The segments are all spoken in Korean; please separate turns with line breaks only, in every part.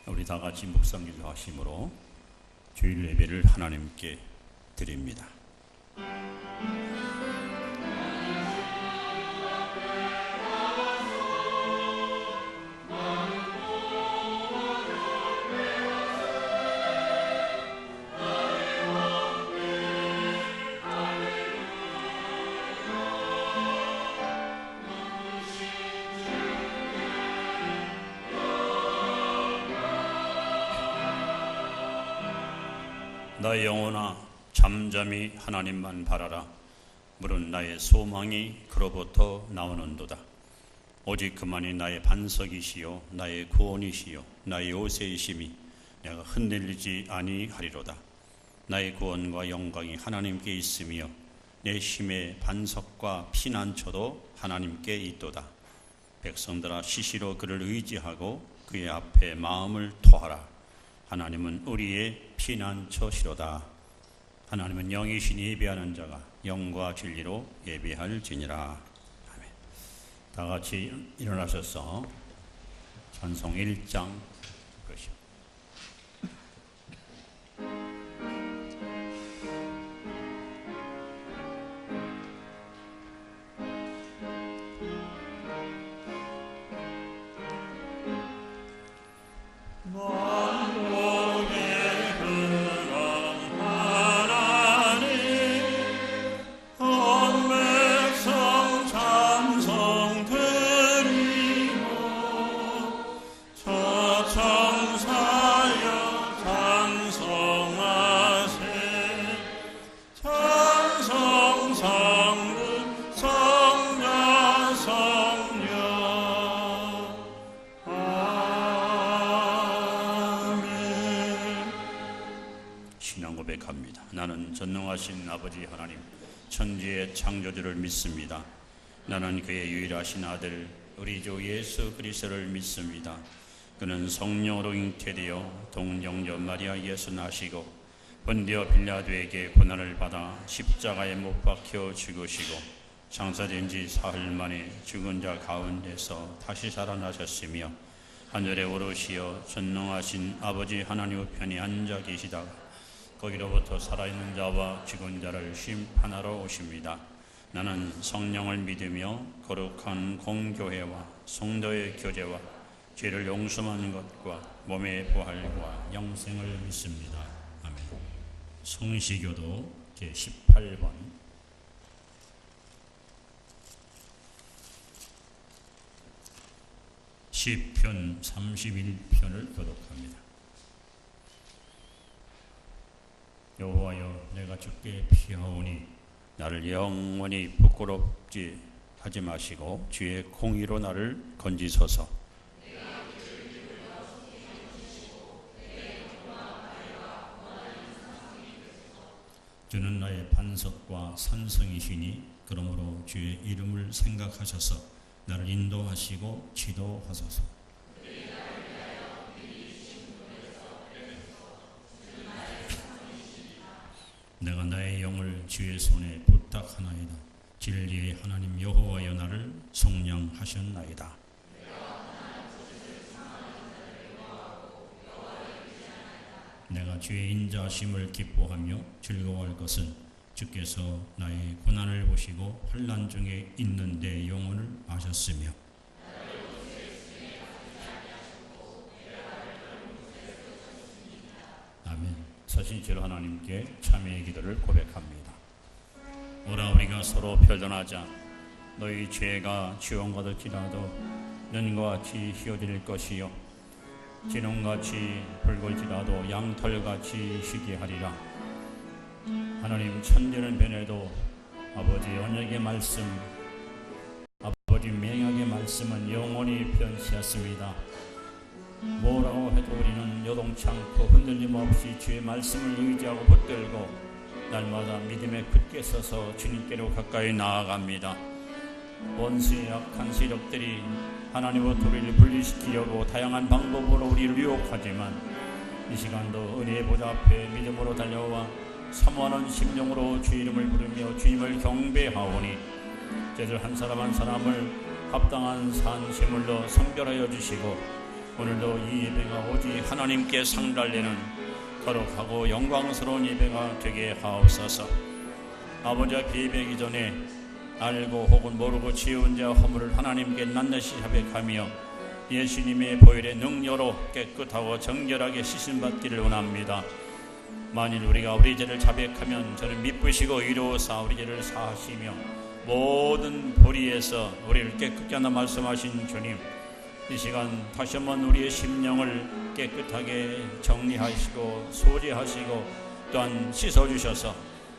우리 다 같이 묵상 기도하심으로 주일 예배를 하나님께 드립니다. 나의 영혼아 잠잠히 하나님만 바라라. 물은 나의 소망이 그로부터 나오는도다. 오직 그만이 나의 반석이시요 나의 구원이시요 나의 요새이심이 내가 흔들리지 아니하리로다. 나의 구원과 영광이 하나님께 있으며 내 힘의 반석과 피난처도 하나님께 있도다. 백성들아 시시로 그를 의지하고 그의 앞에 마음을 토하라. 하나님은 우리의 피난처시로다. 하나님은 영이신 예배하는 자가 영과 진리로 예배할지니라. 아멘. 다 같이 일어나셔서 찬송 1장 것입니다. 고백합니다. 나는 전능하신 아버지 하나님 천지의 창조주를 믿습니다. 나는 그의 유일하신 아들 우리 주 예수 그리스도를 믿습니다. 그는 성령으로 잉태되어 동정녀 마리아 예수 나시고 본디오 빌라도에게 고난을 받아 십자가에 못 박혀 죽으시고 장사된 지 사흘 만에 죽은 자 가운데서 다시 살아나셨으며 하늘에 오르시어 전능하신 아버지 하나님 우편에 앉아 계시다가 거기로부터 살아있는 자와 죽은 자를 심판하러 오십니다. 나는 성령을 믿으며 거룩한 공교회와 성도의 교제와 죄를 용서하는 것과 몸의 부활과 영생을 믿습니다. 아멘. 성시교도 제18번 시편 31편을 교독합니다. 여호와여 내가 주께 피하오니 나를 영원히 부끄럽지 하지 마시고 주의 공의로 나를 건지소서. 주는 나의 반석과 산성이시니 그러므로 주의 이름을 생각하셔서 나를 인도하시고 지도하소서. 내가 나의 영을 주의 손에 부탁하나이다. 진리의 하나님 여호와여 나를 속량하셨나이다. 내가 주의 인자하심을 기뻐하며 즐거워할 것은 주께서 나의 고난을 보시고 환난 중에 있는 내 영혼을 아셨으며 아멘. 서신체로 하나님께 참회의 기도를 고백합니다. 오라 우리가 서로 편론하자. 너희 죄가 지원받을지라도 눈과 같이 휘어질 것이요 진홍같이 붉을지라도 양털같이 희게 하리라. 하나님 천년은 변해도 아버지 언약의 말씀 아버지 맹약의 말씀은 영원히 변치않습니다. 뭐라고 해도 우리는 요동치 않고 흔들림 없이 주의 말씀을 의지하고 붙들고 날마다 믿음에 굳게 서서 주님께로 가까이 나아갑니다. 원수의 악한 세력들이 하나님으로부터 우리를 분리시키려고 다양한 방법으로 우리를 유혹하지만 이 시간도 은혜의 보좌 앞에 믿음으로 달려와 사모하는 심령으로 주 이름을 부르며 주님을 경배하오니 저들 한 사람 한 사람을 합당한 산 제물로 성결하여 주시고 오늘도 이 예배가 오직 하나님께 상달되는 거룩하고 영광스러운 예배가 되게 하옵소서. 아버지 앞에 예배하기 전에 알고 혹은 모르고 지은 자 허물을 하나님께 낱낱이 자백하며 예수님의 보혈의 능력으로 깨끗하고 정결하게 씻음받기를 원합니다. 만일 우리가 우리 죄를 자백하면 저는 미쁘시고 의로우사 우리 죄를 사하시며 모든 불의에서 우리를 깨끗게 한다 말씀하신 주님, 이 시간 다시 한번 우리의 심령을 깨끗하게 정리하시고 소지하시고 또한 씻어주셔서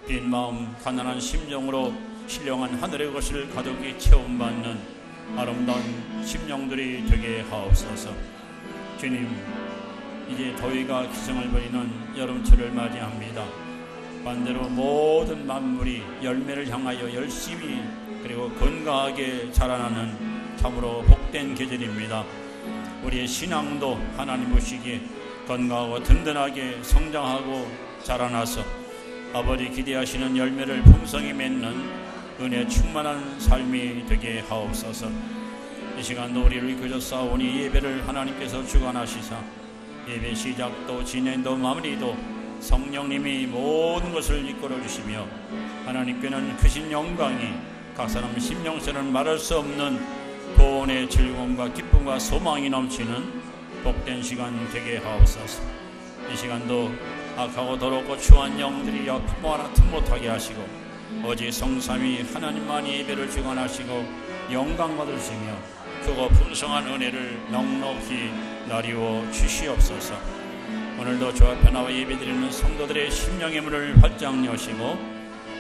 빈 마음 가난한 심령으로 신령한 하늘의 것을 가득히 체험받는 아름다운 심령들이 되게 하옵소서. 주님, 이제 더위가 기승을 부리는 여름철을 맞이합니다. 반대로 모든 만물이 열매를 향하여 열심히 그리고 건강하게 자라나는 참으로 복된 계절입니다. 우리의 신앙도 하나님 보시기에 건강하고 든든하게 성장하고 자라나서 아버지 기대하시는 열매를 풍성히 맺는 은혜 충만한 삶이 되게 하옵소서. 이 시간도 우리를 이끌어사오니 예배를 하나님께서 주관하시사 예배 시작도 진행도 마무리도 성령님이 모든 것을 이끌어 주시며 하나님께는 크신 영광이 각 사람 심령처럼 말할 수 없는 구원의 즐거움과 기쁨과 소망이 넘치는 복된 시간 되게 하옵소서. 이 시간도 악하고 더럽고 추한 영들이 뭐 하나 틈 못하게 하시고 오직 성삼위 하나님만이 예배를 주관하시고 영광 받으시며 크고 풍성한 은혜를 넉넉히 나리워 주시옵소서. 오늘도 주 앞에 나와 예배드리는 성도들의 심령의 문을 활짝 여시고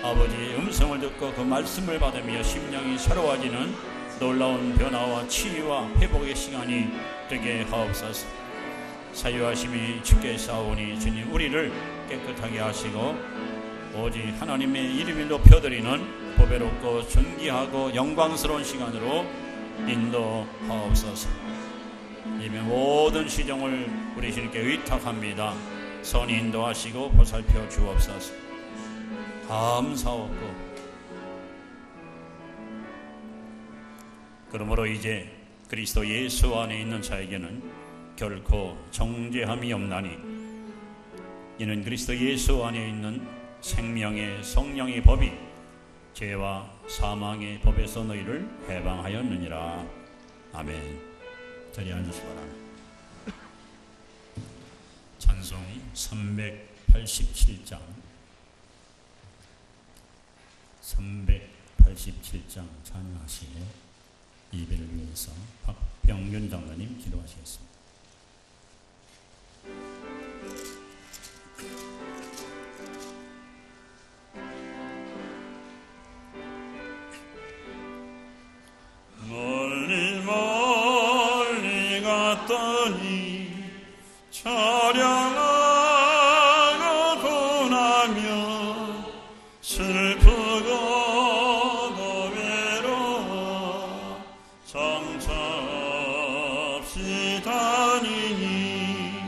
아버지의 음성을 듣고 그 말씀을 받으며 심령이 새로워지는 놀라운 변화와 치유와 회복의 시간이 되게 하옵소서. 사유하심이 주께 싸우니 주님 우리를 깨끗하게 하시고 오직 하나님의 이름이 높여드리는 보배롭고 존귀하고 영광스러운 시간으로 인도하옵소서. 이미 모든 시정을 우리 주님께 의탁합니다. 선히 인도하시고 보살펴 주옵소서. 감사하고 그러므로 이제 그리스도 예수 안에 있는 자에게는 결코 정죄함이 없나니 이는 그리스도 예수 안에 있는 생명의 성령의 법이 죄와 사망의 법에서 너희를 해방하였느니라. 아멘. 자리에 앉으시기 바랍니다. 찬송 387장 387장 찬양하시에 예배를 위해서 박병균 장로님 기도하시겠습니다.
멀리 멀리 갔더니 차량하고 고나며 슬프고도 외로워 정처 없이 다니니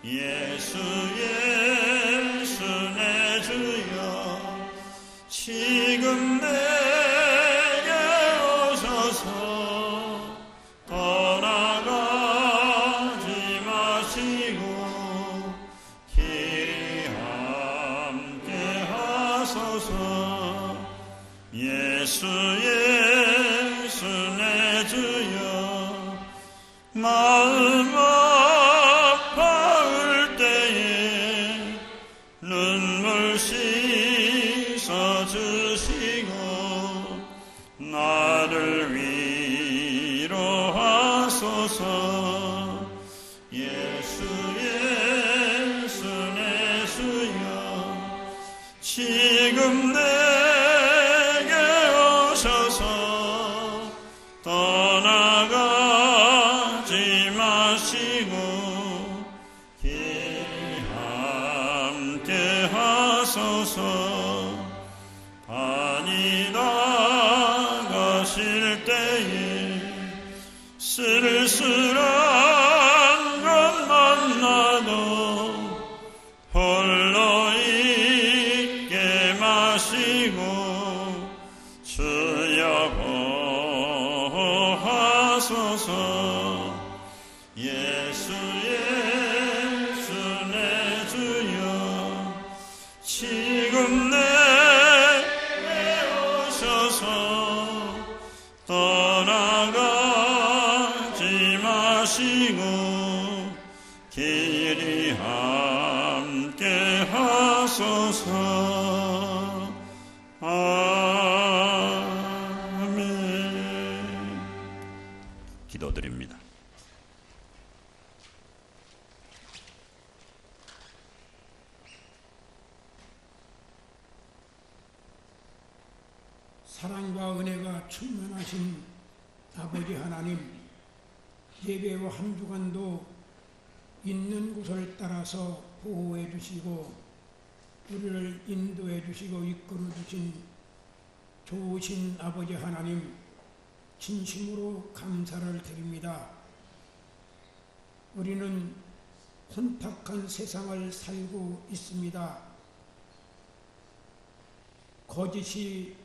예수 예수 내 주여 지금 내게 오셔서 떠나가지 마시고 길이 함께 하소서. 예수 예수 내 주여 마음 아파올 때에 눈물 씻어 주시고 나를 위로하소서. 예수 예수 내 주여 지금 내게 오셔서 떠나가지 마시고 길이 함께 하소서. 다니다 가실 때에 쓸쓸한 것 만나도 홀로 있게 마시고 주여 보호하소서. 예수 내 주여 지금 내게 오셔서 떠나가지 마시고 길이 함께 하소서. 아멘.
기도드립니다.
사랑과 은혜가 충만하신 아버지 하나님, 예배와 한 주간도 있는 곳을 따라서 보호해 주시고 우리를 인도해 주시고 이끌어 주신 좋으신 아버지 하나님, 진심으로 감사를 드립니다. 우리는 혼탁한 세상을 살고 있습니다. 거짓이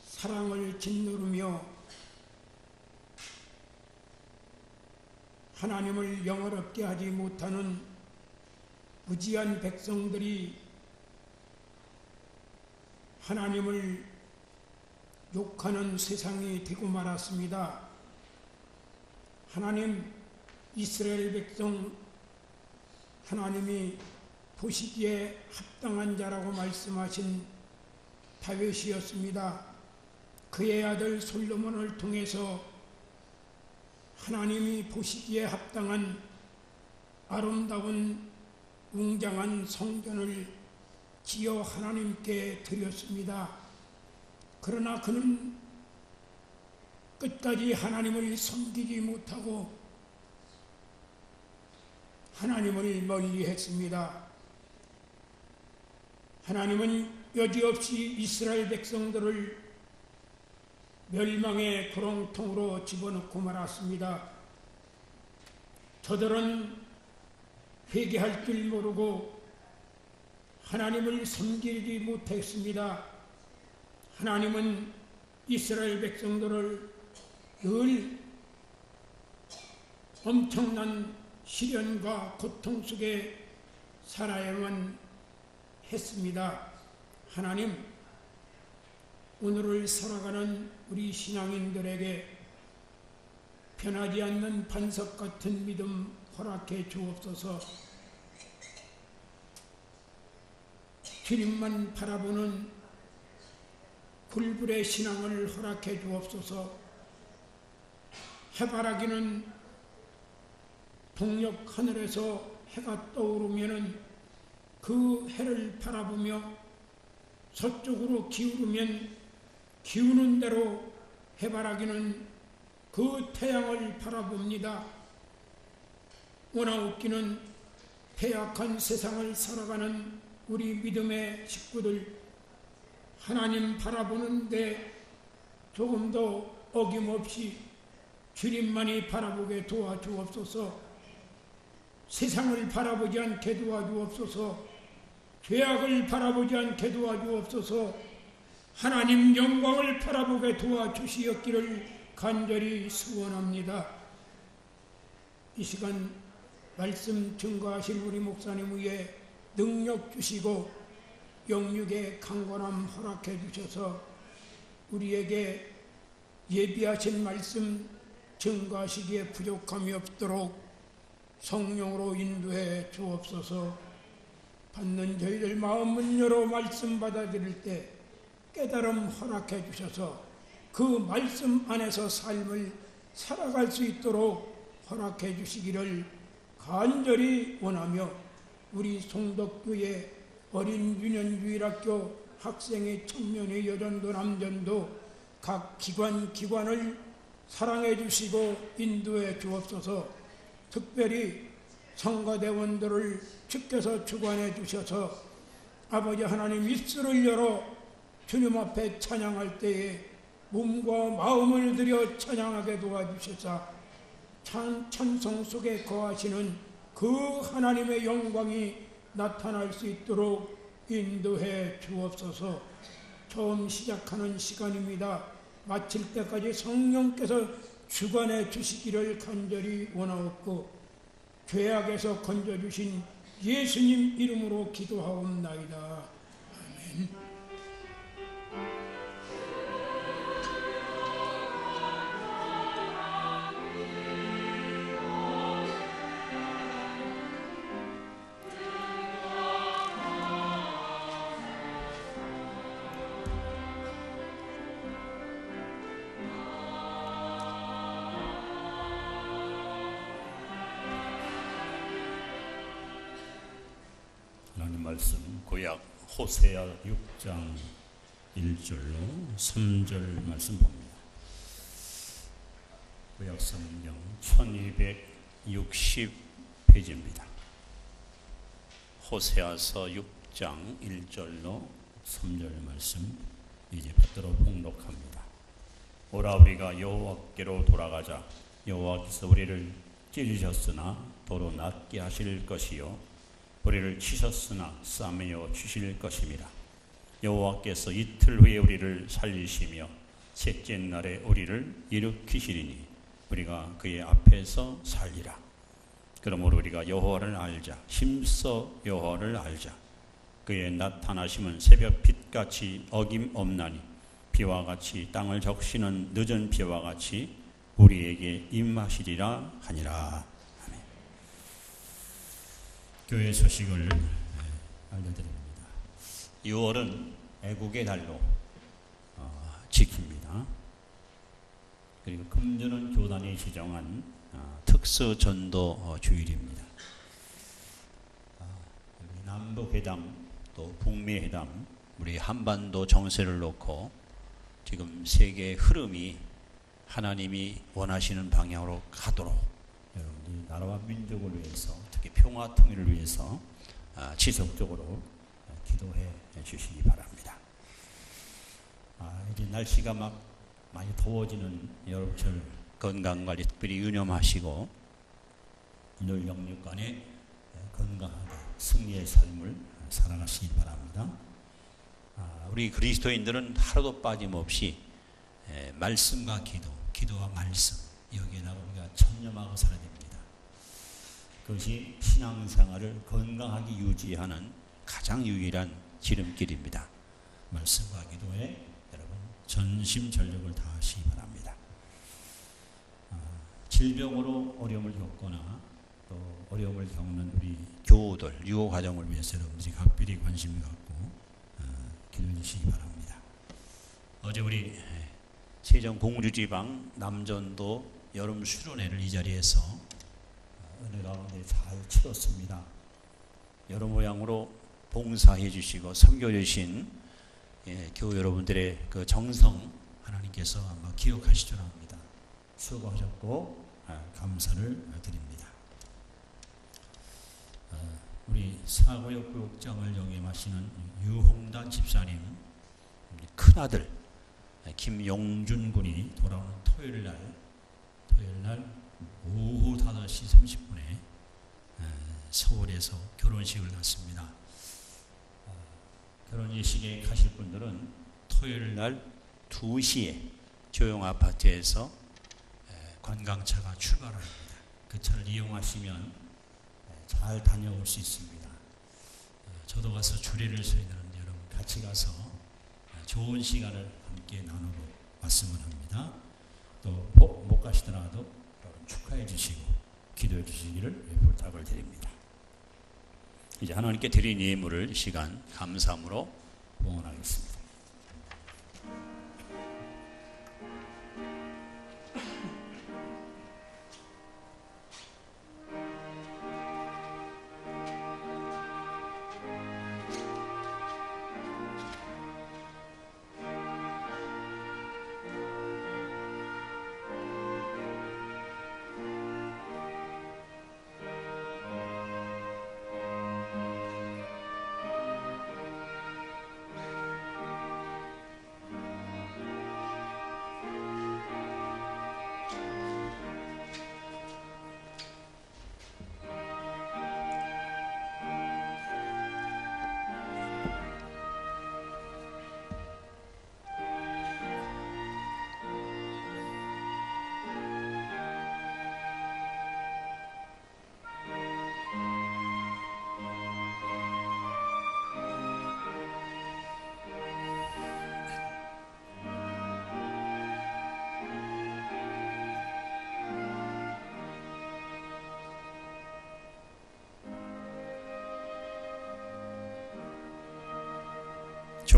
사랑을 짓누르며 하나님을 영화롭게 하지 못하는 무지한 백성들이 하나님을 욕하는 세상이 되고 말았습니다. 하나님, 이스라엘 백성 하나님이 보시기에 합당한 자라고 말씀하신 다윗이었습니다. 그의 아들 솔로몬을 통해서 하나님이 보시기에 합당한 아름다운 웅장한 성전을 지어 하나님께 드렸습니다. 그러나 그는 끝까지 하나님을 섬기지 못하고 하나님을 멀리했습니다. 하나님은 여지없이 이스라엘 백성들을 멸망의 구렁텅으로 집어넣고 말았습니다. 저들은 회개할 줄 모르고 하나님을 섬기지 못했습니다. 하나님은 이스라엘 백성들을 늘 엄청난 시련과 고통 속에 살아야만 했습니다. 하나님, 오늘을 살아가는 우리 신앙인들에게 변하지 않는 반석 같은 믿음 허락해 주옵소서. 주님만 바라보는 불불의 신앙을 허락해 주옵소서. 해바라기는 동력 하늘에서 해가 떠오르면 그 해를 바라보며 서쪽으로 기울으면 기우는 대로 해바라기는 그 태양을 바라봅니다. 오나웃기는 패약한 세상을 살아가는 우리 믿음의 식구들, 하나님 바라보는데 조금 더 어김없이 주님만이 바라보게 도와주옵소서. 세상을 바라보지 않게 도와주옵소서. 죄악을 바라보지 않게 도와주옵소서. 하나님 영광을 바라보게 도와주시었기를 간절히 소원합니다. 이 시간 말씀 증거하실 우리 목사님 위에 능력 주시고 영육의 강건함 허락해 주셔서 우리에게 예비하신 말씀 증거하시기에 부족함이 없도록 성령으로 인도해 주옵소서. 받는 저희들 마음은 열어 말씀 받아들일 때 깨달음 허락해 주셔서 그 말씀 안에서 삶을 살아갈 수 있도록 허락해 주시기를 간절히 원하며 우리 송덕교회 어린 유년유일학교 학생의 청년의 여전도 남전도 각 기관을 사랑해 주시고 인도해 주옵소서. 특별히 성가대원들을 주께서 주관해 주셔서 아버지 하나님 입술을 열어 주님 앞에 찬양할 때에 몸과 마음을 들여 찬양하게 도와주셔서 찬송 속에 거하시는 그 하나님의 영광이 나타날 수 있도록 인도해 주옵소서. 처음 시작하는 시간입니다. 마칠 때까지 성령께서 주관해 주시기를 간절히 원하옵고 죄악에서 건져주신 예수님 이름으로 기도하옵나이다. 아멘.
하나님 말씀 구약 호세아 6장 1절로 3절 말씀 봅니다. 구약 성경 1260페이지입니다. 호세아서 6장 1절로 3절 말씀 이제 받들어 봉독합니다. 오라 우리가 여호와께로 돌아가자. 여호와께서 우리를 찢으셨으나 도로 낫게 하실 것이요 우리를 치셨으나 싸매어 주실 것임이라. 여호와께서 이틀 후에 우리를 살리시며 셋째 날에 우리를 일으키시리니 우리가 그의 앞에서 살리라. 그러므로 우리가 여호와를 알자. 힘써 여호와를 알자. 그의 나타나심은 새벽 빛같이 어김없나니 비와 같이 땅을 적시는 늦은 비와 같이 우리에게 임하시리라 하니라. 교회 소식을 알려드립니다. 6월은 애국의 달로 지킵니다. 그리고 금주는 교단이 지정한 특수 전도 주일입니다. 남북회담 또 북미회담 우리 한반도 정세를 놓고 지금 세계의 흐름이 하나님이 원하시는 방향으로 가도록 여러분들이 나라와 민족을 위해서 특히 평화 통일을 위해서 지속적으로 기도해 주시기 바랍니다. 이제 날씨가 막 많이 더워지는 여름철 건강관리 특별히 유념하시고 늘 영육간에 건강하게 승리의 삶을 살아가시기 바랍니다. 우리 그리스도인들은 하루도 빠짐없이 말씀과 기도와 말씀 여기에다가 우리가 천념하고 살아야 됩니다. 그것이 신앙생활을 건강하게 유지하는 가장 유일한 지름길입니다. 말씀과 기도에 여러분 전심전력을 다하시기 바랍니다. 질병으로 어려움을 겪거나 또 어려움을 겪는 우리 교우들, 유호가정을 위해서 여러분들이 각별히 관심을 갖고 기도해 주시기 바랍니다. 어제 우리 세종 공주지방 남전도 여름 수련회를 이 자리에서 은혜 가운데 잘 치렀습니다. 여러 모양으로 봉사해 주시고 섬겨 주신 교우 여러분들의 그 정성 하나님께서 아마 기억하실 줄 압니다. 수고하셨고 감사를 드립니다. 우리 사구역 구역장을 영임하시는 유홍단 집사님 큰아들 김용준 군이 돌아오는 토요일 날 오후 5시 30분에 서울에서 결혼식을 갖습니다. 결혼 예식에 가실 분들은 토요일 날 2시에 조용 아파트에서 관광차가 출발합니다. 그 차를 이용하시면 잘 다녀올 수 있습니다. 저도 가서 주례를 서야 되는데 여러분 같이 가서 좋은 시간을 함께 나누고 왔으면 합니다. 또 못 가시더라도 여러분 축하해 주시고 기도해 주시기를 부탁을 드립니다. 이제 하나님께 드린 예물을 시간 감사함으로 봉헌하겠습니다.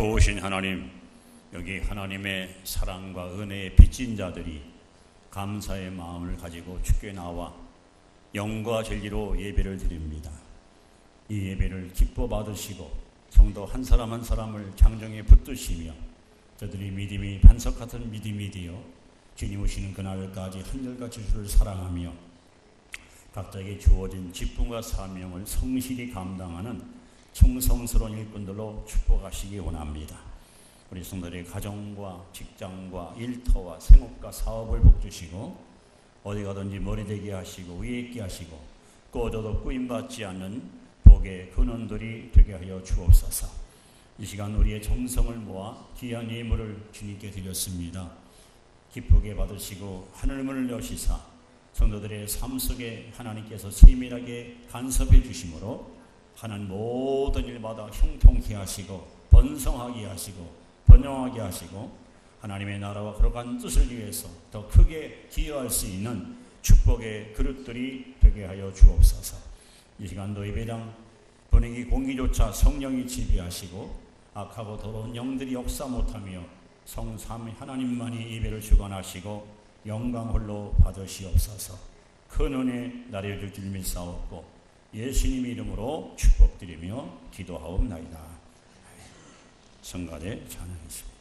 좋으신 하나님, 여기 하나님의 사랑과 은혜에 빚진 자들이 감사의 마음을 가지고 주께 나와 영과 진리로 예배를 드립니다. 이 예배를 기뻐 받으시고 성도 한 사람 한 사람을 장정에 붙드시며 저들이 믿음이 반석 같은 믿음이 되어 주님 오시는 그날까지 한결같이 주를 사랑하며 각자에게 주어진 직분과 사명을 성실히 감당하는 충성스러운 일꾼들로 축복하시기 원합니다. 우리 성도들의 가정과 직장과 일터와 생업과 사업을 복주시고 어디 가든지 머리 대게 하시고 위에 있게 하시고 꺼져도 꾸임받지 않는 복의 근원들이 되게 하여 주옵소서. 이 시간 우리의 정성을 모아 귀한 예물을 주님께 드렸습니다. 기쁘게 받으시고 하늘문을 여시사 성도들의 삶 속에 하나님께서 세밀하게 간섭해 주심으로 하는 모든 일마다 형통케 하시고 번성하게 하시고 번영하게 하시고 하나님의 나라와 거룩한 뜻을 위해서 더 크게 기여할 수 있는 축복의 그릇들이 되게 하여 주옵소서. 이 시간도 예배당 분위기 공기조차 성령이 지배하시고 악하고 더러운 영들이 역사 못하며 성삼 하나님만이 예배를 주관하시고 영광 홀로 받으시옵소서. 큰 은혜 나려줄 줄 믿사옵고 예수님 이름으로 축복드리며 기도하옵나이다. 성가대 찬양했습니다.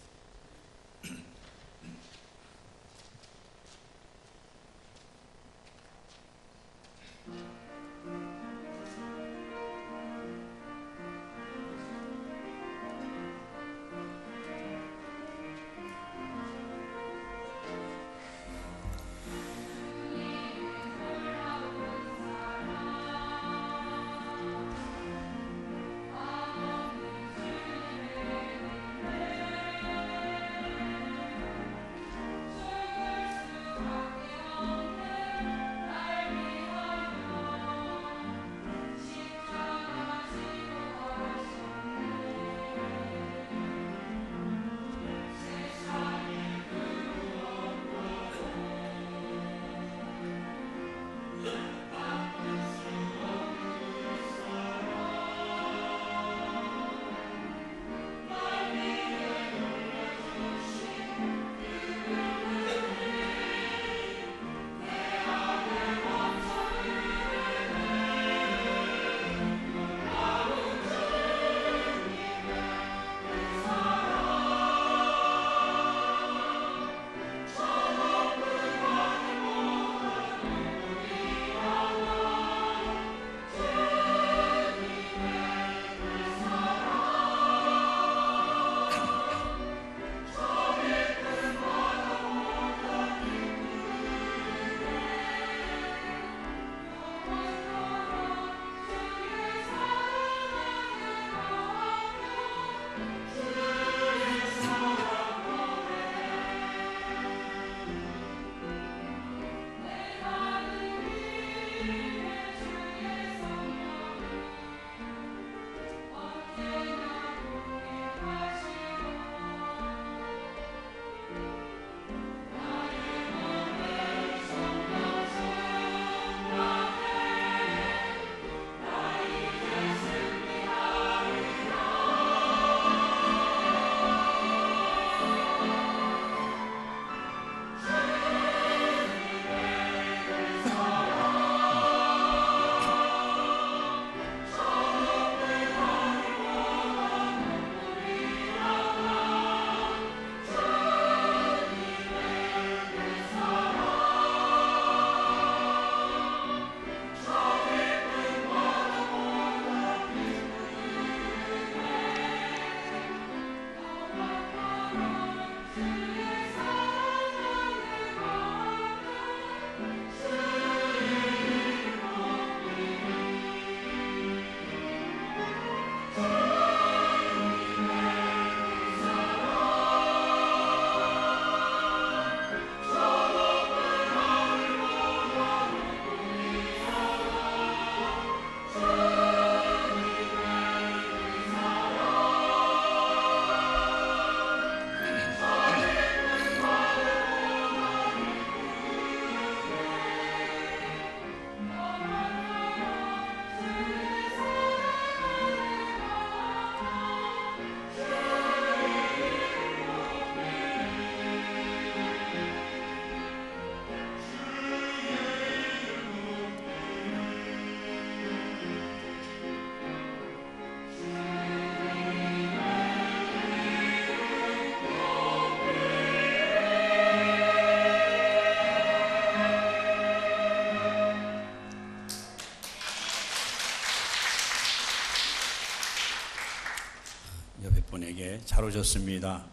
여러분에게 잘 오셨습니다.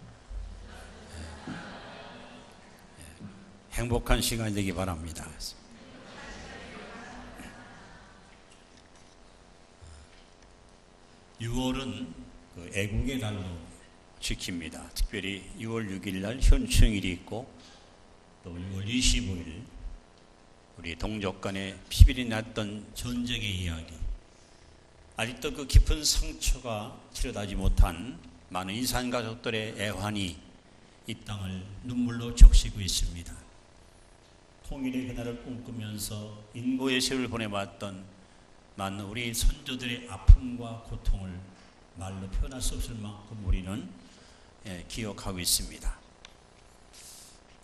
행복한 시간이 되기 바랍니다. 6월은 그 애국의 달로 지킵니다. 특별히 6월 6일 날 현충일이 있고 또 6월 25일 우리 동족 간에 피비리 났던 전쟁의 이야기, 아직도 그 깊은 상처가 치료되지 못한 많은 이산 가족들의 애환이 이 땅을 눈물로 적시고 있습니다. 통일의 그날을 꿈꾸면서 인고의 세월을 보내봤던 많은 우리 선조들의 아픔과 고통을 말로 표현할 수 없을 만큼 우리는 기억하고 있습니다.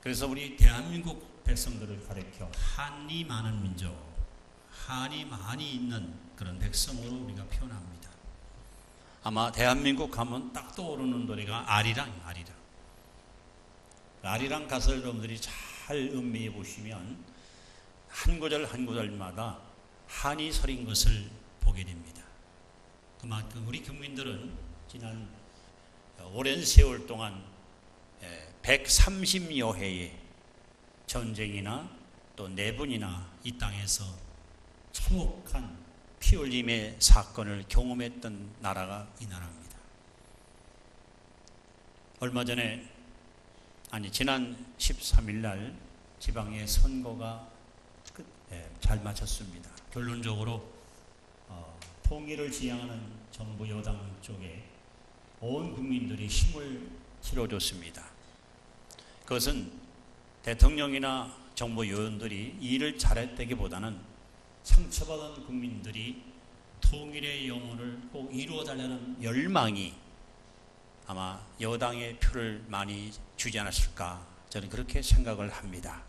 그래서 우리 대한민국 백성들을 가리켜 한이 많은 민족, 한이 많이 있는 그런 백성으로 우리가 표현합니다. 아마 대한민국 하면 딱 떠오르는 노래가 아리랑이에요. 아리랑 가사를 여러분들이 잘 음미해 보시면 한 구절 한 구절마다 한이 서린 것을 보게 됩니다. 그만큼 우리 국민들은 지난 오랜 세월 동안 130여 회의 전쟁이나 또 내분이나 이 땅에서 참혹한 피 흘림의 사건을 경험했던 나라가 이 나라입니다. 얼마 전에 지난 13일 날 지방의 선거가 잘 마쳤습니다. 결론적으로 통일을 지향하는 정부 여당 쪽에 온 국민들이 힘을 실어줬습니다. 그것은 대통령이나 정부 요원들이 일을 잘했다기보다는 상처받은 국민들이 통일의 영혼을 꼭 이루어달라는 열망이 아마 여당의 표를 많이 주지 않았을까, 저는 그렇게 생각을 합니다.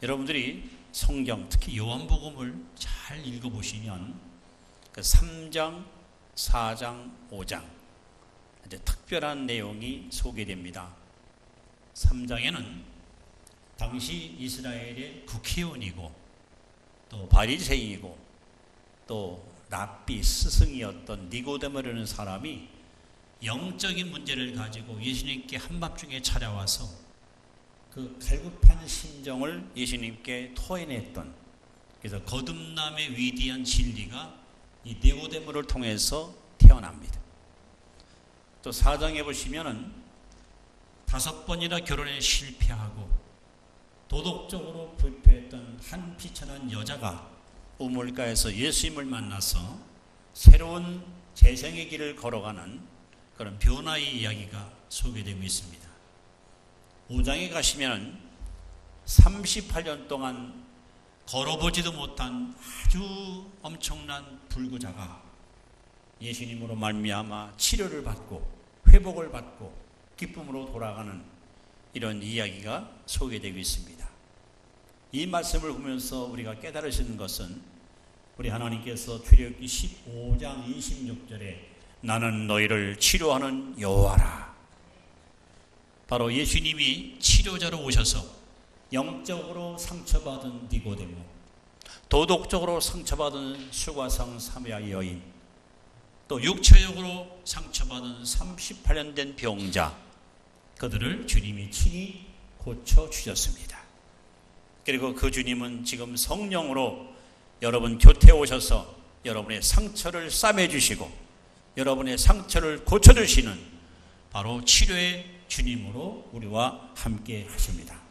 여러분들이 성경, 특히 요한복음을 잘 읽어보시면 그 3장, 4장, 5장 특별한 내용이 소개됩니다. 3장에는 당시 이스라엘의 국회의원이고 또 바리새인이고 또 랍비 스승이었던 니고데모라는 사람이 영적인 문제를 가지고 예수님께 한밤중에 찾아와서 그 갈급한 심정을 예수님께 토해냈던, 그래서 거듭남의 위대한 진리가 이 니고데모를 통해서 태어납니다. 또 4장에 보시면은 5번이나 결혼에 실패하고 도덕적으로 불패했던 한 비천한 여자가 우물가에서 예수님을 만나서 새로운 재생의 길을 걸어가는 그런 변화의 이야기가 소개되고 있습니다. 5장에 가시면 38년 동안 걸어보지도 못한 아주 엄청난 불구자가 예수님으로 말미암아 치료를 받고 회복을 받고 기쁨으로 돌아가는 이런 이야기가 소개되고 있습니다. 이 말씀을 보면서 우리가 깨달으시는 것은 우리 하나님께서 출애굽기 15장 26절에 나는 너희를 치료하는 여호와라, 바로 예수님이 치료자로 오셔서 영적으로 상처받은 니고데모, 도덕적으로 상처받은 수가성 사마리아 여인, 또 육체적으로 상처받은 38년 된 병자, 그들을 주님이 친히 고쳐주셨습니다. 그리고 그 주님은 지금 성령으로 여러분 곁에 오셔서 여러분의 상처를 싸매주시고 여러분의 상처를 고쳐주시는 바로 치료의 주님으로 우리와 함께 하십니다.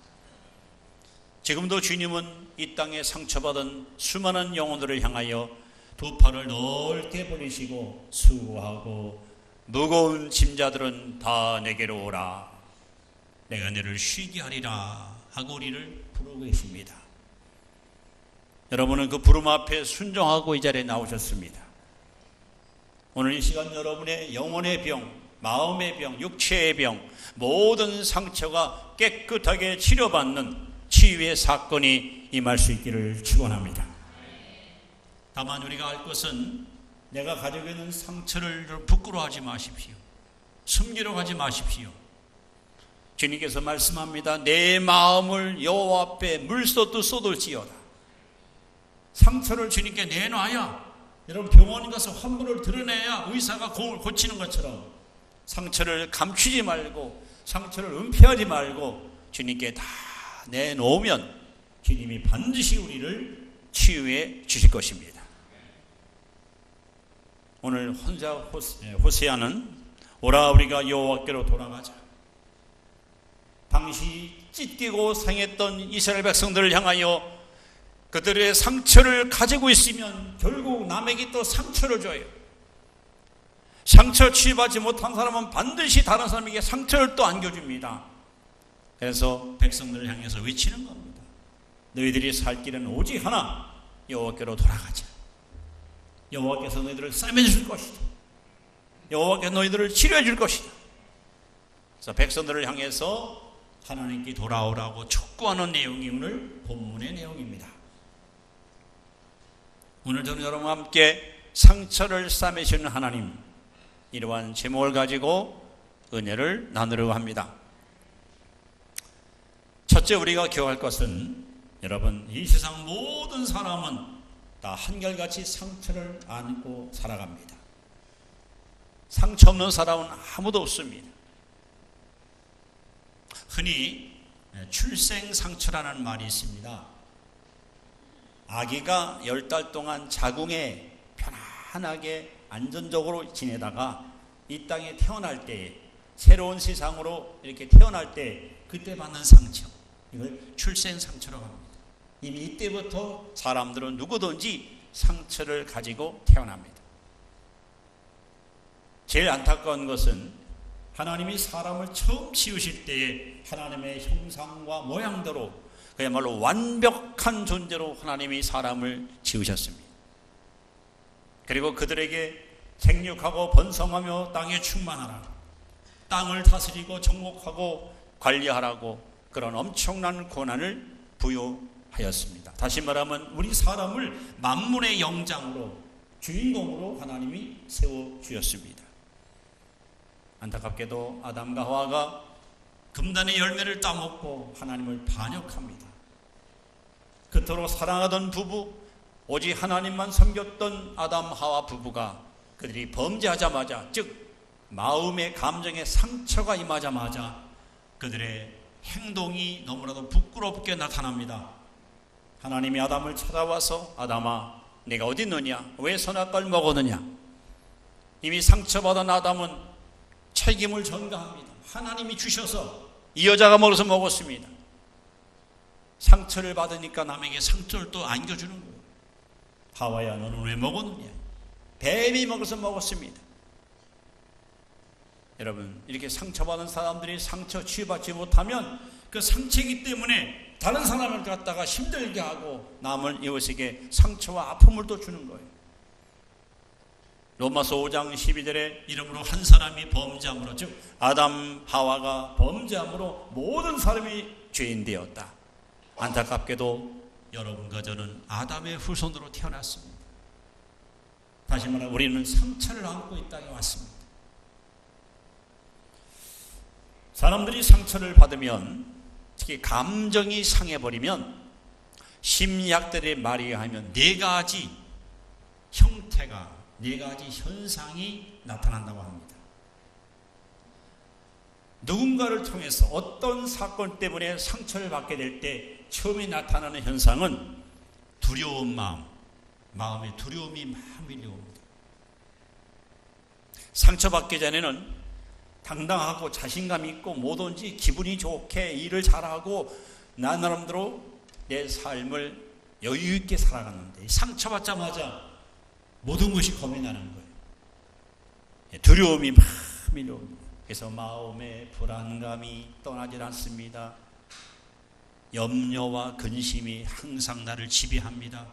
지금도 주님은 이 땅에 상처받은 수많은 영혼들을 향하여 두 팔을 넓게 벌리시고 수고하고 무거운 짐자들은 다 내게로 오라, 내가 너를 쉬게 하리라 하고 우리를 부르고 계십니다. 여러분은 그 부름 앞에 순종하고 이 자리에 나오셨습니다. 오늘 이 시간 여러분의 영혼의 병, 마음의 병, 육체의 병, 모든 상처가 깨끗하게 치료받는 치유의 사건이 임할 수 있기를 축원합니다. 다만 우리가 알 것은 내가 가지고 있는 상처를 부끄러워하지 마십시오. 숨기러 가지 마십시오. 주님께서 말씀합니다. 내 마음을 여호와 앞에 물쏟듯 쏟을지어다. 상처를 주님께 내놔야 여러분 병원 가서 환부를 드러내야 의사가 공을 고치는 것처럼 상처를 감추지 말고 상처를 은폐하지 말고 주님께 다 내놓으면 주님이 반드시 우리를 치유해 주실 것입니다. 오늘 혼자 호세아는 오라 우리가 여호와께로 돌아가자. 당시 찢기고 상했던 이스라엘 백성들을 향하여 그들의 상처를 가지고 있으면 결국 남에게 또 상처를 줘요. 상처 치유받지 못한 사람은 반드시 다른 사람에게 상처를 또 안겨줍니다. 그래서 백성들을 향해서 외치는 겁니다. 너희들이 살 길은 오직 하나, 여호와께로 돌아가자. 여호와께서 너희들을 싸매줄 것이다. 여호와께서 너희들을 치료해 줄 것이다. 그래서 백성들을 향해서 하나님께 돌아오라고 촉구하는 내용이 오늘 본문의 내용입니다. 오늘 저는 여러분과 함께 상처를 싸매시는 하나님, 이러한 제목을 가지고 은혜를 나누려고 합니다. 첫째 우리가 기억할 것은 여러분, 이 세상 모든 사람은 다 한결같이 상처를 안고 살아갑니다. 상처 없는 사람은 아무도 없습니다. 흔히 출생상처라는 말이 있습니다. 아기가 10달 동안 자궁에 편안하게 안전적으로 지내다가 이 땅에 태어날 때, 새로운 세상으로 이렇게 태어날 때 그때 받는 상처, 이걸 출생상처라고 합니다. 이미 이때부터 사람들은 누구든지 상처를 가지고 태어납니다. 제일 안타까운 것은 하나님이 사람을 처음 지으실 때에 하나님의 형상과 모양대로 그야말로 완벽한 존재로 하나님이 사람을 지으셨습니다. 그리고 그들에게 생육하고 번성하며 땅에 충만하라, 땅을 다스리고 정복하고 관리하라고 그런 엄청난 권한을 부여하였습니다. 다시 말하면 우리 사람을 만물의 영장으로, 주인공으로 하나님이 세워주셨습니다. 안타깝게도 아담과 하와가 금단의 열매를 따먹고 하나님을 반역합니다. 그토록 사랑하던 부부, 오직 하나님만 섬겼던 아담 하와 부부가 그들이 범죄하자마자, 즉 마음의 감정의 상처가 임하자마자 그들의 행동이 너무나도 부끄럽게 나타납니다. 하나님이 아담을 찾아와서 아담아, 내가 어디 있느냐? 왜 선악과를 먹었느냐? 이미 상처받은 아담은 책임을 전가합니다. 하나님이 주셔서 이 여자가 먹어서 먹었습니다. 상처를 받으니까 남에게 상처를 또 안겨주는 거예요. 하와야, 너는 왜 먹었느냐? 뱀이 먹어서 먹었습니다. 여러분, 이렇게 상처받은 사람들이 상처 치유받지 못하면 그 상처이기 때문에 다른 사람을 갖다가 힘들게 하고 남을 이웃에게 상처와 아픔을 또 주는 거예요. 로마서 5장 12절에 이러므로 한 사람이 범죄함으로, 즉 아담 하와가 범죄함으로 모든 사람이 죄인 되었다. 안타깝게도 여러분과 저는 아담의 후손으로 태어났습니다. 다시 말하면 우리는 상처를 안고 이 땅에 왔습니다. 사람들이 상처를 받으면, 특히 감정이 상해버리면 심리학들의 말에 의하면 4가지 형태가, 4가지 현상이 나타난다고 합니다. 누군가를 통해서 어떤 사건 때문에 상처를 받게 될 때 처음에 나타나는 현상은 두려운 마음, 마음에 두려움이 막 밀려옵니다. 상처받기 전에는 당당하고 자신감 있고 뭐든지 기분이 좋게 일을 잘하고 나 나름대로 내 삶을 여유 있게 살아갔는데 상처받자마자 모든 것이 겁이 나는 거예요. 두려움이 막 밀려옵니다. 그래서 마음의 불안감이 떠나질 않습니다. 염려와 근심이 항상 나를 지배합니다.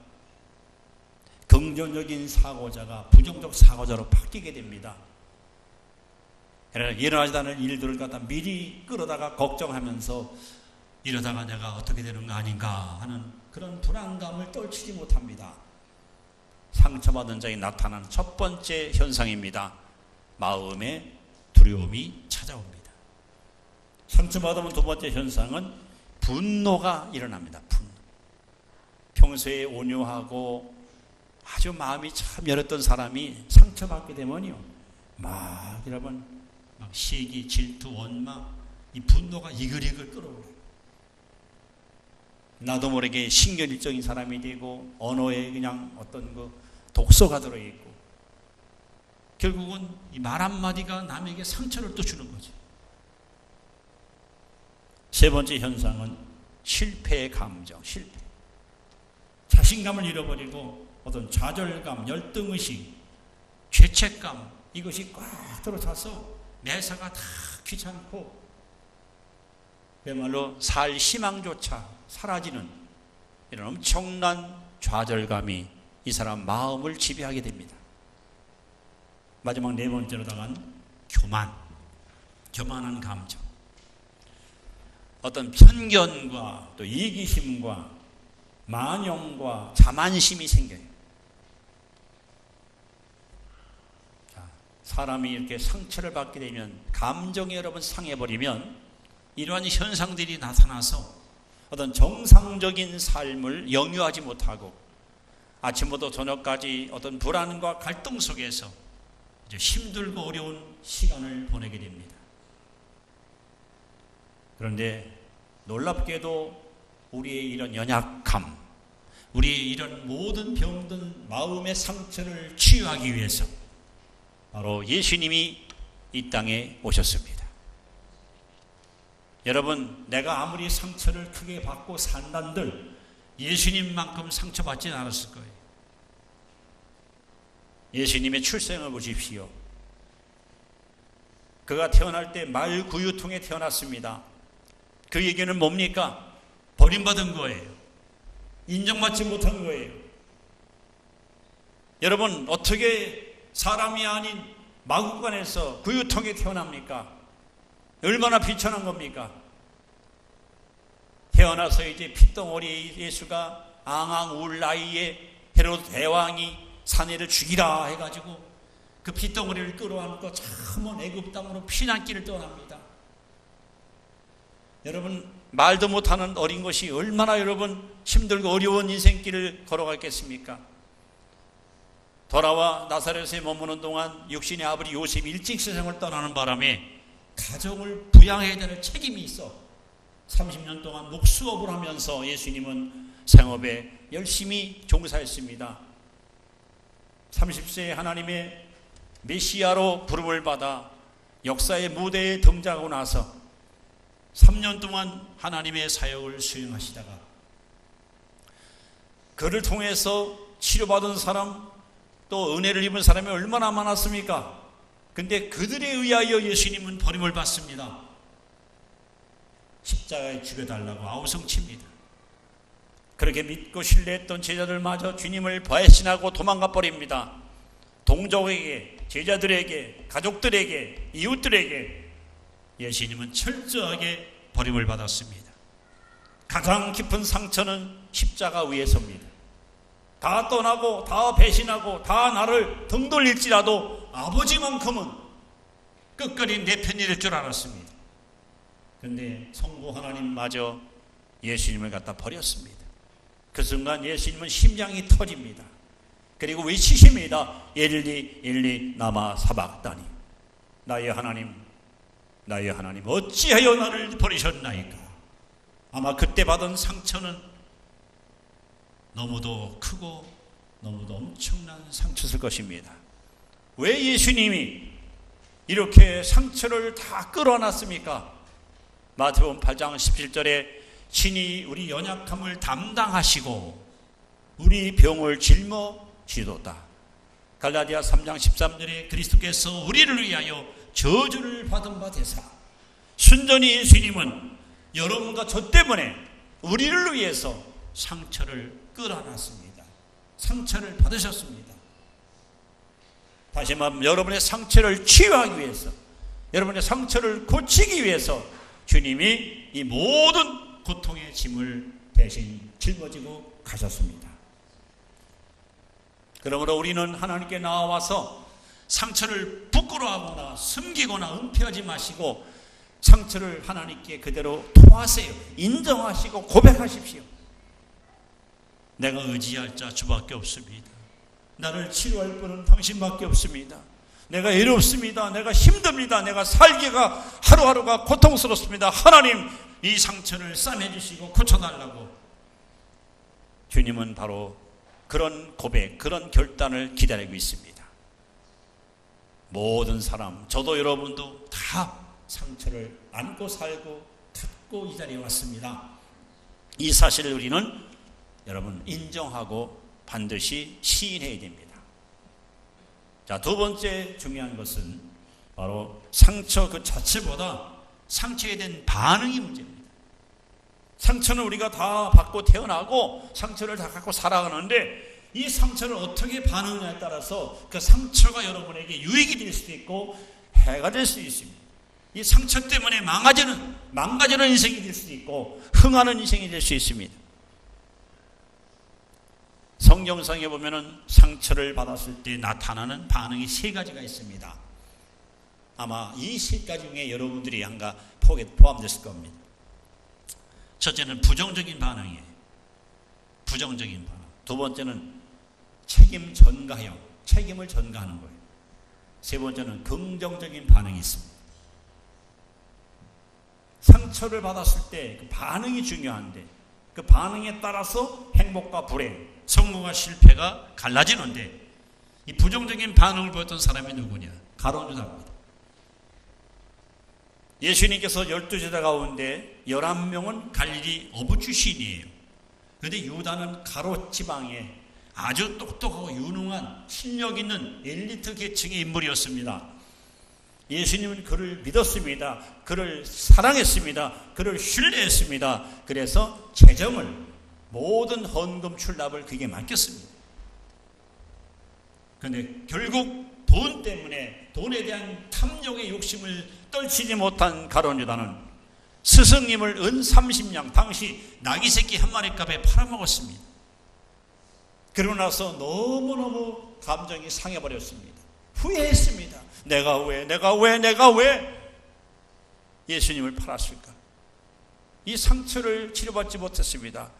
긍정적인 사고자가 부정적 사고자로 바뀌게 됩니다. 그래서 일어나지 않을 일들을 갖다 미리 끌어다가 걱정하면서 이러다가 내가 어떻게 되는 거 아닌가 하는 그런 불안감을 떨치지 못합니다. 상처받은 자에 나타나는 첫 번째 현상입니다. 마음의 두려움이 찾아옵니다. 상처받으면 두 번째 현상은 분노가 일어납니다. 분노. 평소에 온유하고 아주 마음이 참 열었던 사람이 상처받게 되면요, 막 여러분 막 시기, 질투, 원망, 이 분노가 이글이글 끓어오르고, 나도 모르게 신경질적인 사람이 되고 언어에 그냥 어떤 그 독소가 들어있고, 결국은 이 말 한마디가 남에게 상처를 또 주는 거지. 세 번째 현상은 실패의 감정, 실패. 자신감을 잃어버리고 어떤 좌절감, 열등의식, 죄책감, 이것이 꽉 들어차서 매사가 다 귀찮고 그야말로 살 희망조차 사라지는 이런 엄청난 좌절감이 이 사람 마음을 지배하게 됩니다. 마지막 네 번째로 나간 교만, 교만한 감정. 어떤 편견과 또 이기심과 만영과 자만심이 생겨요. 자, 사람이 이렇게 상처를 받게 되면, 감정이 여러분 상해버리면 이러한 현상들이 나타나서 어떤 정상적인 삶을 영유하지 못하고 아침부터 저녁까지 어떤 불안과 갈등 속에서 이제 힘들고 어려운 시간을 보내게 됩니다. 그런데 놀랍게도 우리의 이런 연약함, 우리의 이런 모든 병든 마음의 상처를 치유하기 위해서 바로 예수님이 이 땅에 오셨습니다. 여러분, 내가 아무리 상처를 크게 받고 산단들 예수님만큼 상처받지는 않았을 거예요. 예수님의 출생을 보십시오. 그가 태어날 때 말구유통에 태어났습니다. 그 얘기는 뭡니까? 버림받은 거예요. 인정받지 못한 거예요. 여러분, 어떻게 사람이 아닌 마구간에서 구유통에 태어납니까? 얼마나 비천한 겁니까? 태어나서 이제 핏덩어리 예수가 앙앙 울 나이에 헤로드 대왕이 사내를 죽이라 해가지고 그 핏덩어리를 끌어안고 참먼 애굽 땅으로 피난길을 떠납니다. 여러분, 말도 못하는 어린 것이 얼마나 여러분 힘들고 어려운 인생길을 걸어갔겠습니까? 돌아와 나사렛에 머무는 동안 육신의 아버지 요셉이 일찍 세상을 떠나는 바람에 가정을 부양해야 되는 책임이 있어 30년 동안 목수업을 하면서 예수님은 생업에 열심히 종사했습니다. 30세에 하나님의 메시아로 부름을 받아 역사의 무대에 등장하고 나서 3년 동안 하나님의 사역을 수행하시다가 그를 통해서 치료받은 사람, 또 은혜를 입은 사람이 얼마나 많았습니까? 근데 그들에 의하여 예수님은 버림을 받습니다. 십자가에 죽여달라고 아우성칩니다. 그렇게 믿고 신뢰했던 제자들마저 주님을 배신하고 도망가 버립니다. 동족에게, 제자들에게, 가족들에게, 이웃들에게 예수님은 철저하게 버림을 받았습니다. 가장 깊은 상처는 십자가 위에서입니다. 다 떠나고 다 배신하고 다 나를 등 돌릴지라도 아버지만큼은 끝까지 내 편이 될 줄 알았습니다. 그런데 성부 하나님마저 예수님을 갖다 버렸습니다. 그 순간 예수님은 심장이 터집니다. 그리고 외치십니다. 엘리 엘리 라마 사박다니, 나의 하나님, 나의 하나님, 어찌하여 나를 버리셨나이까. 아마 그때 받은 상처는 너무도 크고 너무도 엄청난 상처였을 것입니다. 왜 예수님이 이렇게 상처를 다 끌어안았습니까? 마태복음 8장 17절에 친히 우리 연약함을 담당하시고 우리 병을 짊어지도다. 갈라디아 3장 13절에 그리스도께서 우리를 위하여 저주를 받은 바 되사, 순전히 예수님은 여러분과 저 때문에 우리를 위해서 상처를 끌어안았습니다. 상처를 받으셨습니다. 다시 말하면 여러분의 상처를 치유하기 위해서, 여러분의 상처를 고치기 위해서 주님이 이 모든 고통의 짐을 대신 짊어지고 가셨습니다. 그러므로 우리는 하나님께 나와서 상처를 부끄러워하거나 숨기거나 은폐하지 마시고 상처를 하나님께 그대로 토하세요. 인정하시고 고백하십시오. 내가 의지할 자 주밖에 없습니다. 나를 치료할 분은 당신밖에 없습니다. 내가 외롭습니다. 내가 힘듭니다. 내가 살기가 하루하루가 고통스럽습니다. 하나님, 이 상처를 싸매주시고 고쳐달라고. 주님은 바로 그런 고백, 그런 결단을 기다리고 있습니다. 모든 사람, 저도 여러분도 다 상처를 안고 살고 갖고 이 자리에 왔습니다. 이 사실을 우리는 여러분 인정하고 반드시 시인해야 됩니다. 자, 두 번째 중요한 것은 바로 상처 그 자체보다 상처에 대한 반응이 문제입니다. 상처는 우리가 다 받고 태어나고 상처를 다 갖고 살아가는데 이 상처를 어떻게 반응하냐에 따라서 그 상처가 여러분에게 유익이 될 수도 있고 해가 될 수도 있습니다. 이 상처 때문에 망가지는 인생이 될 수도 있고 흥하는 인생이 될 수 있습니다. 성경상에 보면은 상처를 받았을 때 나타나는 반응이 세 가지가 있습니다. 아마 이 세 가지 중에 여러분들이 한가 포함됐을 겁니다. 첫째는 부정적인 반응이에요. 부정적인 반응. 두 번째는 책임 전가형, 책임을 전가하는 거예요. 세 번째는 긍정적인 반응이 있습니다. 상처를 받았을 때 그 반응이 중요한데 그 반응에 따라서 행복과 불행, 성공과 실패가 갈라지는데 이 부정적인 반응을 보였던 사람이 누구냐? 가룟 유다입니다. 예수님께서 12제자 가운데 11명은 갈릴리 어부 출신이에요. 그런데 유다는 가롯 지방에 아주 똑똑하고 유능한 실력 있는 엘리트 계층의 인물이었습니다. 예수님은 그를 믿었습니다. 그를 사랑했습니다. 그를 신뢰했습니다. 그래서 재정을, 모든 헌금 출납을 그에게 맡겼습니다. 그런데 결국 돈 때문에, 돈에 대한 탐욕의 욕심을 떨치지 못한 가룟 유다는 스승님을 은 30냥, 당시 나귀 새끼 한 마리 값에 팔아먹었습니다. 그러고 나서 너무너무 감정이 상해버렸습니다. 후회했습니다. 내가 왜 예수님을 팔았을까? 이 상처를 치료받지 못했습니다.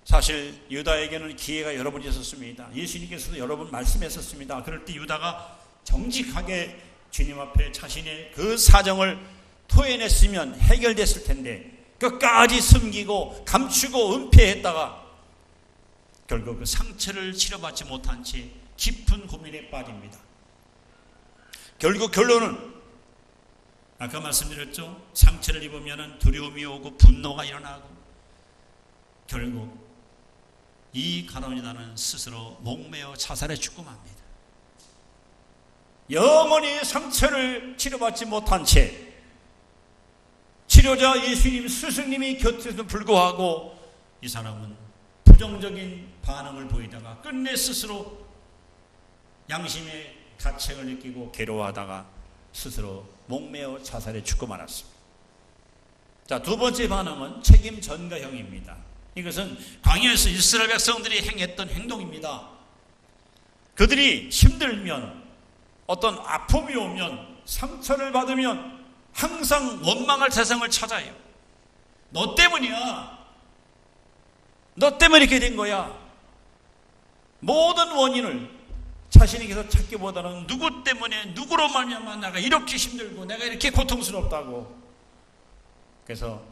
사실 유다에게는 기회가 여러 번 있었습니다. 예수님께서도 여러 번 말씀했었습니다. 그럴 때 유다가 정직하게 주님 앞에 자신의 그 사정을 토해냈으면 해결됐을 텐데 끝까지 숨기고 감추고 은폐했다가 결국 그 상처를 치료받지 못한 채 깊은 고민에 빠집니다. 결국 결론은 아까 말씀드렸죠. 상처를 입으면 두려움이 오고 분노가 일어나고 결국 이 가룟 유다는 스스로 목매어 자살에 죽고 맙니다. 영원히 상처를 치료받지 못한 채 치료자 예수님 스승님이 곁에도 불구하고 이 사람은 부정적인 반응을 보이다가 끝내 스스로 양심의 가책을 느끼고 괴로워하다가 스스로 목매어 자살에 죽고 말았습니다. 자, 두 번째 반응은 책임 전가형입니다. 이것은 광야에서 이스라엘 백성들이 행했던 행동입니다. 그들이 힘들면, 어떤 아픔이 오면, 상처를 받으면 항상 원망할 대상을 찾아요. 너 때문이야. 너 때문에 이렇게 된 거야. 모든 원인을 자신에게서 찾기보다는 누구 때문에, 누구로 말미암아 내가 이렇게 힘들고 내가 이렇게 고통스럽다고. 그래서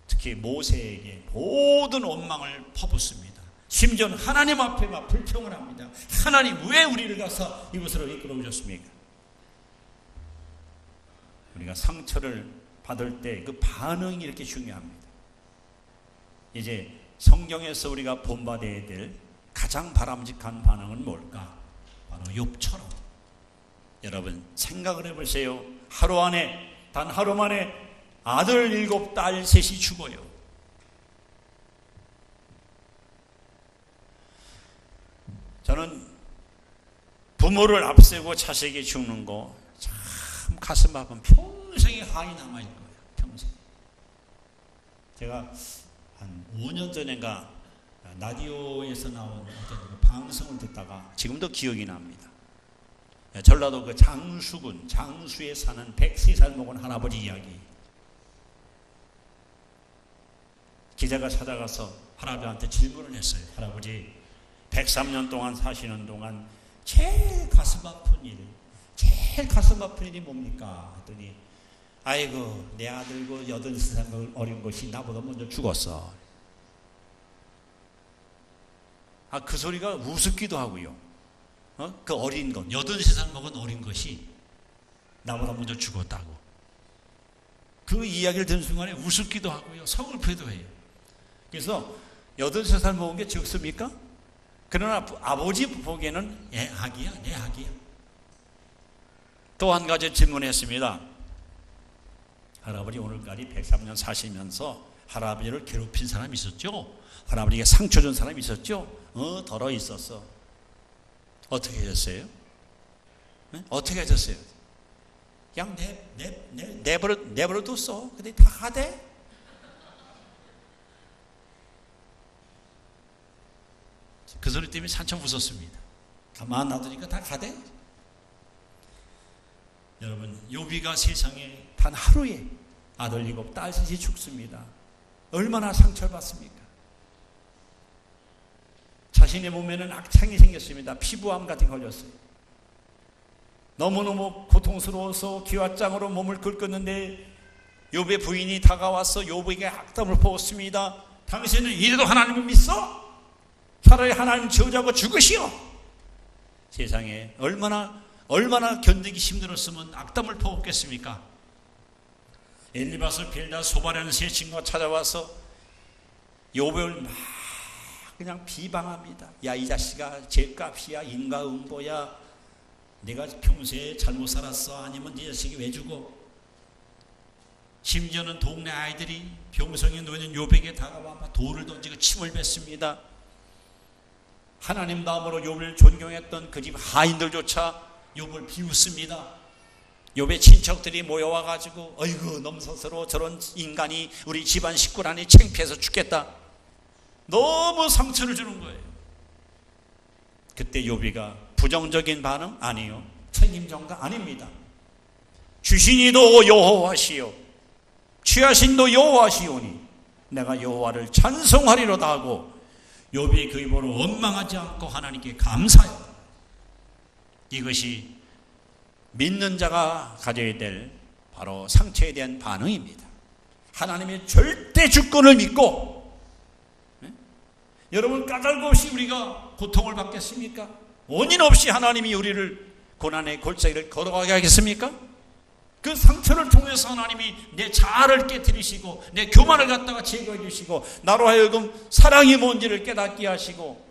특히 모세에게 모든 원망을 퍼붓습니다. 심지어는 하나님 앞에 막 불평을 합니다. 하나님, 왜 우리를 가서 이곳으로 이끌어 오셨습니까? 우리가 상처를 받을 때 그 반응이 이렇게 중요합니다. 이제 성경에서 우리가 본받아야 될 가장 바람직한 반응은 뭘까? 바로 욥처럼. 여러분 생각을 해보세요. 하루 안에, 단 하루 만에 아들 7, 딸 3이 죽어요. 저는 부모를 앞세고 자식이 죽는 거 참 가슴 아픈, 평생의 한이 남아있을 거예요. 평생. 제가 한 5년 전인가 라디오에서 나온 어떤 방송을 듣다가 지금도 기억이 납니다. 전라도 그 장수군, 장수에 사는 103살 먹은 할아버지 이야기. 기자가 찾아가서 할아버지한테 질문을 했어요. 할아버지, 103년 동안 사시는 동안 제일 가슴 아픈 일이 뭡니까? 했더니 아이고 내 아들고 8살 어린 것이 나보다 먼저 죽었어. 그 소리가 우습기도 하고요. 그 어린 것, 83살 먹은 어린 것이 나보다 먼저 죽었다고. 그 이야기를 듣는 순간에 우습기도 하고요. 서글프기도 해요. 그래서 83살 먹은 게 적습니까? 그러나 아버지 보기에는 내 아기야. 또 한 가지 질문했습니다. 할아버지 오늘까지 103년 사시면서 할아버지를 괴롭힌 사람이 있었죠? 할아버지에게 상처 준 사람이 있었죠? 덜어 있었어. 어떻게 하셨어요? 네? 어떻게 하셨어요? 그냥 내버려 뒀어. 근데 다 가대? 그 소리 때문에 한참 웃었습니다. 가만 놔두니까 다 가대? 여러분, 욥이가 세상에 단 하루에 아들 7, 딸 3이 죽습니다. 얼마나 상처를 받습니까? 자신의 몸에는 악창이 생겼습니다. 피부암 같은 게 걸렸어요. 너무너무 고통스러워서 기왓장으로 몸을 긁었는데 욥의 부인이 다가와서 욥에게 악담을 퍼붓습니다. 당신은 이래도 하나님을 믿어? 차라리 하나님 저주하고 죽으시오. 세상에 얼마나 견디기 힘들었으면 악담을 퍼붓겠습니까? 엘리바스, 빌다, 소바라는 세 친구가 찾아와서 욥을 막 그냥 비방합니다. 야, 이 자식아, 죗값이야, 인과응보야. 내가 평소에 잘못 살았어. 아니면 네 자식이 왜 죽어? 심지어는 동네 아이들이 병성에 놓여있는 욥에게 다가와 돌을 던지고 침을 뱉습니다. 하나님 다음으로 욥을 존경했던 그 집 하인들조차 욥을 비웃습니다. 욥의 친척들이 모여와가지고 어이구 넘서스러워 저런 인간이 우리 집안 식구라니 창피해서 죽겠다. 너무 상처를 주는 거예요. 그때 욥이가 부정적인 반응? 아니요. 책임전가? 아닙니다. 주신이도 여호와시요 취하신도 여호와시오니 내가 여호와를 찬송하리로다 하고 욥이 그 입으로 원망하지 않고 하나님께 감사해요. 이것이 믿는 자가 가져야 될 바로 상처에 대한 반응입니다. 하나님의 절대 주권을 믿고 여러분 까닭 없이 우리가 고통을 받겠습니까? 원인 없이 하나님이 우리를 고난의 골짜기를 걸어가게 하겠습니까? 그 상처를 통해서 하나님이 내 자아를 깨뜨리시고 내 교만을 갖다가 제거해 주시고 나로 하여금 사랑이 뭔지를 깨닫게 하시고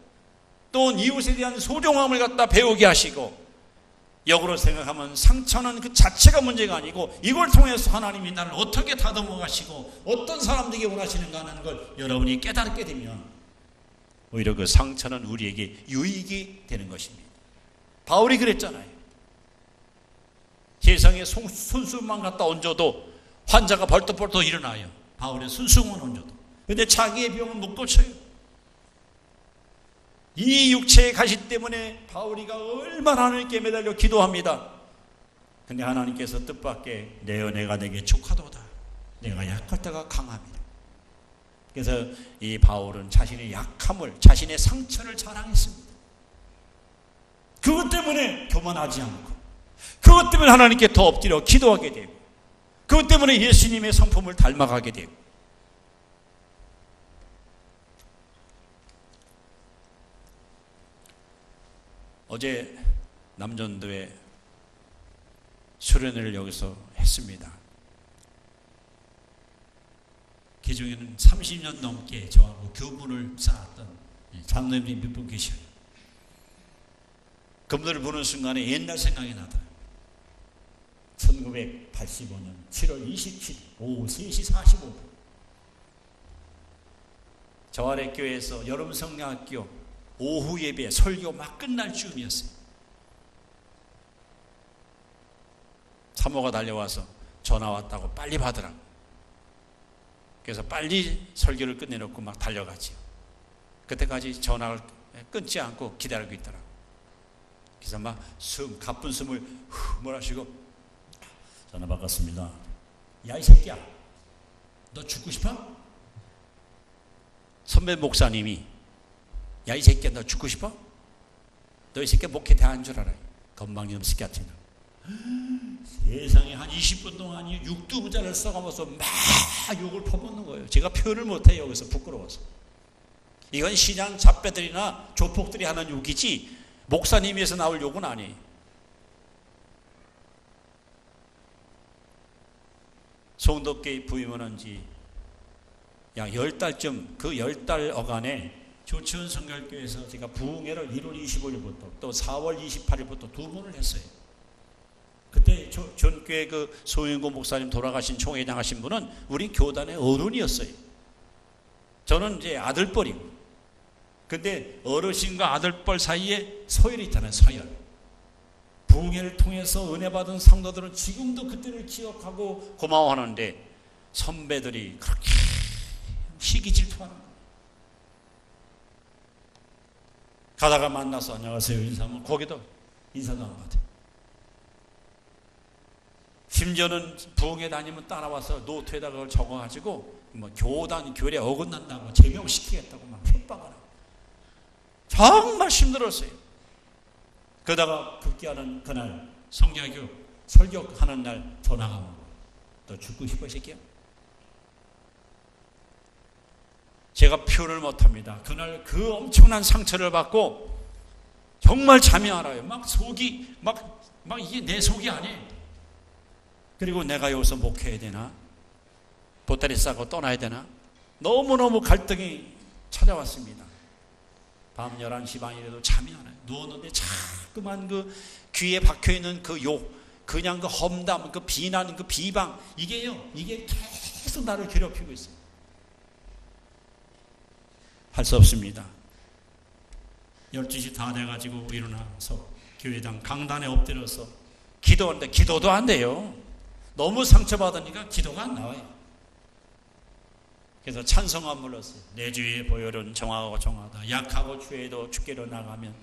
또 이웃에 대한 소중함을 갖다 배우게 하시고 역으로 생각하면 상처는 그 자체가 문제가 아니고 이걸 통해서 하나님이 나를 어떻게 다듬어 가시고 어떤 사람들에게 원하시는가 하는 걸 여러분이 깨닫게 되면 오히려 그 상처는 우리에게 유익이 되는 것입니다. 바울이 그랬잖아요. 세상에 손수만 갖다 얹어도 환자가 벌떡벌떡 일어나요. 바울의 손수만 얹어도. 그런데 자기의 병은 못 고쳐요. 이 육체의 가시 때문에 바울이가 얼마나 하나님께 매달려 기도합니다. 근데 하나님께서 뜻밖의 내 은혜가 내게 족하도다. 내가 약할 때가 강합니다. 그래서 이 바울은 자신의 약함을, 자신의 상처를 자랑했습니다. 그것 때문에 교만하지 않고, 그것 때문에 하나님께 더 엎드려 기도하게 되고, 그것 때문에 예수님의 성품을 닮아가게 되고. 어제 남전도에 수련회를 여기서 했습니다. 그 중에는 30년 넘게 저하고 교문을 쌓았던 장로님이 몇 분 계셔요. 그분들을 보는 순간에 옛날 생각이 나더라고요. 1985년 7월 27일 오후 3시 45분 저 아래 교회에서 여름 성령학교 오후 예배 설교 막 끝날 즈음이었어요. 사모가 달려와서 전화 왔다고 빨리 받으라고. 그래서 빨리 설교를 끝내놓고 막 달려가지요. 그때까지 전화를 끊지 않고 기다리고 있더라고. 그래서 막 가쁜 숨을 몰아쉬고 전화 받았습니다. 야, 이 새끼야, 너 죽고 싶어? 선배 목사님이 야, 이 새끼야, 너 죽고 싶어? 너 이 새끼 목회 대한 줄 알아. 건방진 새끼 같은 거. 세상에 한 20분 동안 육두부자를 써가면서 막 욕을 퍼붓는 거예요. 제가 표현을 못해요. 여기서 부끄러워서. 이건 시장 잡배들이나 조폭들이 하는 욕이지 목사님에서 나올 욕은 아니에요. 송도교회 부임하는 지 약 10달쯤, 그 10달 어간에 조치원 성결교회에서 제가 부흥회를 1월 25일부터 또 4월 28일부터 2번을 했어요. 그때 전교회 그 소윤고 목사님 돌아가신 총회장 하신 분은 우리 교단의 어른이었어요. 저는 이제 아들뻘이고. 근데 어르신과 아들뻘 사이에 서열이 있잖아요. 서열. 부흥회를 통해서 은혜 받은 상도들은 지금도 그때를 기억하고 고마워하는데 선배들이 그렇게 시기 질투하는 거예요. 가다가 만나서 안녕하세요 인사하면 거기도 인사도 안 받아요. 심지어는 부흥회 다니면 따라와서 노트에다가 그걸 적어가지고 뭐 교단 교례 어긋난다고 제명시키겠다고 막 협박을 하고 정말 힘들었어요. 그러다가 급기야는 그날 성경학교 설교하는 날 전화가 온 거예요. 너 죽고 싶어 이 새끼야? 제가 표현을 못합니다. 그날 그 엄청난 상처를 받고 정말 잠이 안 와요. 막 속이 막 이게 내 속이 아니에요. 그리고 내가 여기서 목회해야 되나? 보따리 싸고 떠나야 되나? 너무너무 갈등이 찾아왔습니다. 밤 11시 반이라도 잠이 안 와요. 누웠는데 자꾸만 그 귀에 박혀있는 그 욕, 그냥 그 험담, 그 비난, 그 비방, 이게 계속 나를 괴롭히고 있어요. 할 수 없습니다. 12시 다 돼가지고 일어나서 교회당 강단에 엎드려서 기도하는데 기도도 안 돼요. 너무 상처받으니까 기도가 안 나와요. 그래서 찬송가 불렀어요. 내 주의 보혈은 정하고 정하다. 약하고 죄에도 죽게로 나가면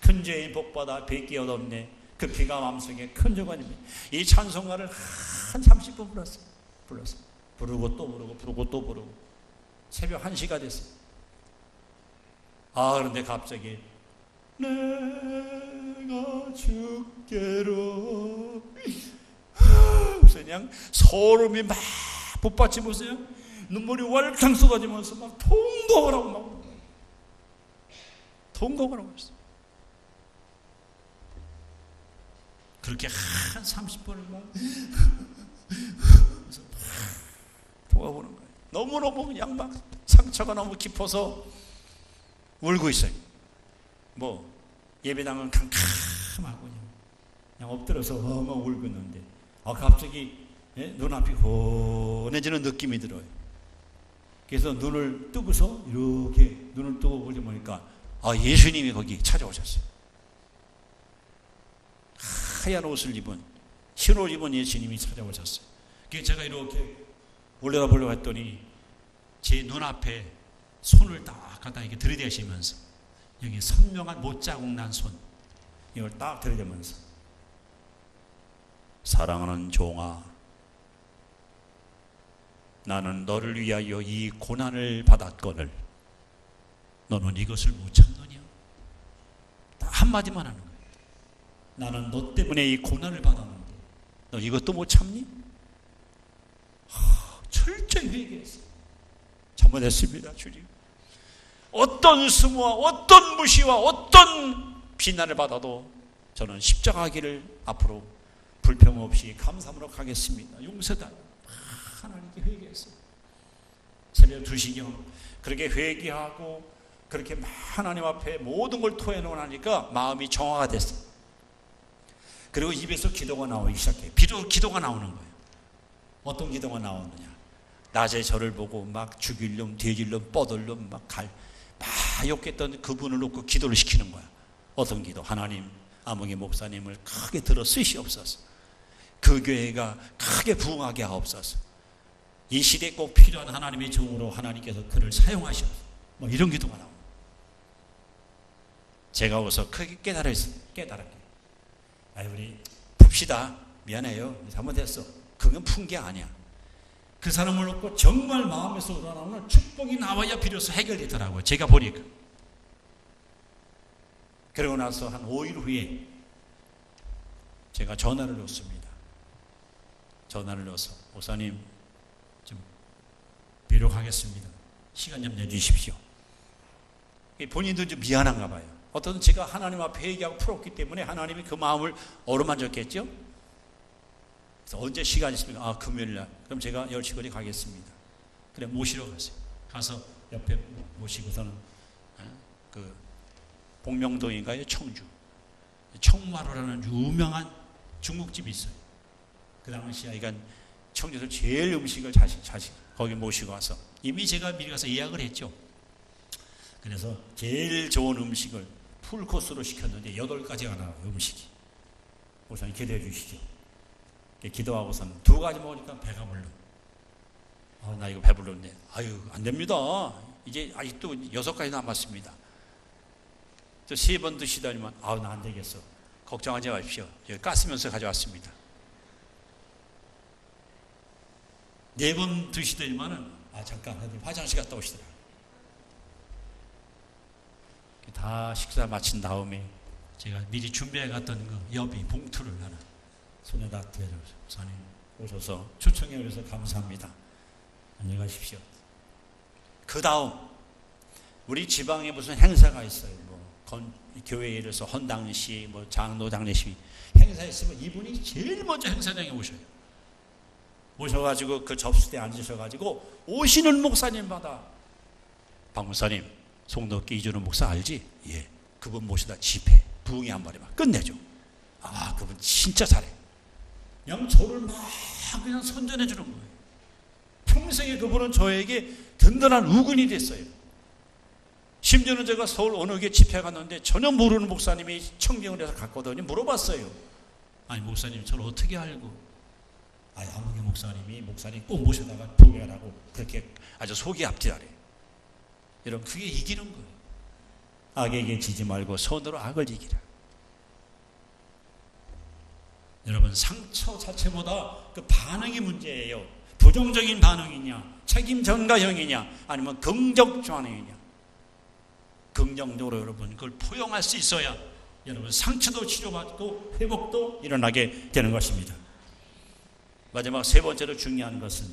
큰 죄의 복받아 뵙기 얻었네. 그 피가 마음속에 큰 조관입니다. 이 찬송가를 한 30분 불렀어요. 부르고 또 부르고 부르고 또 부르고 새벽 1시가 됐어요. 그런데 갑자기 내가 죽게로 그냥 소름이 막 북받치면서요. 눈물이 월창 쏟아지면서 막 통곡을 하고 있어요. 그렇게 한 30분을 막 도와보는 거예요. 너무너무 그냥 막 상처가 너무 깊어서 울고 있어요. 뭐 예배당은 캄캄하고 그냥 엎드려서 막 울고 있는데 갑자기 눈앞이 환해지는 느낌이 들어요. 그래서 눈을 뜨고서 이렇게 눈을 뜨고 보니까 예수님이 거기 찾아오셨어요. 하얀 옷을 입은 흰옷 입은 예수님이 찾아오셨어요. 그래서 제가 이렇게 올려다보려고 했더니 제 눈앞에 손을 딱 갖다 이렇게 들이대시면서 여기 선명한 못자국 난 손 이걸 딱 들이대면서 사랑하는 종아, 나는 너를 위하여 이 고난을 받았거늘 너는 이것을 못 참느냐? 한마디만 하는 거예요. 나는 너 때문에 이 고난을 받았는데 너 이것도 못 참니? 철저히 회개했어요. 잘못했습니다, 주님. 어떤 수모와 어떤 무시와 어떤 비난을 받아도 저는 십자가 길을 앞으로 불평 없이 감사함으로 가겠습니다. 용서다. 하나님께 회개했어요. 새벽 2시경 그렇게 회개하고 그렇게 하나님 앞에 모든 걸 토해놓고 나니까 마음이 정화가 됐어요. 그리고 입에서 기도가 나오기 시작해요. 기도가 나오는 거예요. 어떤 기도가 나오느냐? 낮에 저를 보고 막 죽일 놈, 돼질 놈, 뻗을 놈, 막 욕했던 그분을 놓고 기도를 시키는 거야. 어떤 기도? 하나님, 아무개 목사님을 크게 들어 쓰시옵소서. 그 교회가 크게 부흥하게 하옵소서. 이 시대에 꼭 필요한 하나님의 종으로 하나님께서 그를 사용하시옵소서. 뭐 이런 기도가 나옵니다. 제가 어서 크게 깨달았게. 우리 풉시다. 미안해요. 잘못했어. 그건 푼 게 아니야. 그 사람을 놓고 정말 마음에서 우러나오는 축복이 나와야 비로소 해결되더라고요. 제가 보니까. 그러고 나서 한 5일 후에 제가 전화를 넣었습니다. 전화를 넣어서 목사님 좀 비록하겠습니다. 시간 좀 내주십시오. 본인도 좀 미안한가 봐요. 어떤 제가 하나님 앞에 얘기하고 풀었기 때문에 하나님이 그 마음을 어루만졌겠죠. 그래서 언제 시간 있습니까? 아, 금요일날. 그럼 제가 10시거리 가겠습니다. 그래, 모시러 갔어요. 가서 옆에 모시고서는 그 복명동인가요? 청주 청마루라는 유명한 중국집이 있어요. 그 당시에 이건 청주에서 제일 음식을 자식 거기 모시고 와서 이미 제가 미리 가서 예약을 했죠. 그래서 제일 좋은 음식을 풀코스로 시켰는데 8가지가 나와요. 음식이. 우선 기도해 주시죠. 기도하고서는 2가지 먹으니까 배가 불러. 나 이거 배불렀네. 아유, 안 됩니다. 이제 아직도 6가지 남았습니다. 저 3번 드시다니만 나 안 되겠어. 걱정하지 마십시오. 여기 가스면서 가져왔습니다. 4번 드시더니만은 잠깐 화장실 갔다 오시더라. 다 식사 마친 다음에 제가 미리 준비해 갔던 그 여비 봉투를 하나 손에다 대줘서 목사님 오셔서 초청해 주셔서 감사합니다. 안녕히 가십시오. 그 다음 우리 지방에 무슨 행사가 있어요. 교회에 이르러서 헌당시, 장로 장례식 행사 있으면 이분이 제일 먼저 행사장에 오셔요. 오셔가지고 그 접수대에 앉으셔가지고 오시는 목사님마다 박 목사님 송덕기 이준호 목사 알지? 예. 그분 모시다 집회 부흥회 한 마리만 끝내죠. 그분 진짜 잘해. 그냥 저를 막 그냥 선전해 주는 거예요. 평생에 그분은 저에게 든든한 우군이 됐어요. 심지어는 제가 서울 어느 게 집회 갔는데 전혀 모르는 목사님이 청경을 해서 갔거든요. 물어봤어요. 아니 목사님 저를 어떻게 알고? 아무개 목사님이 목사님 꼭 모셔다가 부흥하라고 그렇게 아주 속이 앞뒤하래. 여러분 그게 이기는 거예요. 악에게 지지 말고 선으로 악을 이기라. 여러분 상처 자체보다 그 반응이 문제예요. 부정적인 반응이냐, 책임 전가형이냐, 아니면 긍정 반응이냐. 긍정적으로 여러분 그걸 포용할 수 있어야 여러분 상처도 치료받고 회복도 일어나게 되는 것입니다. 마지막 3번째로 중요한 것은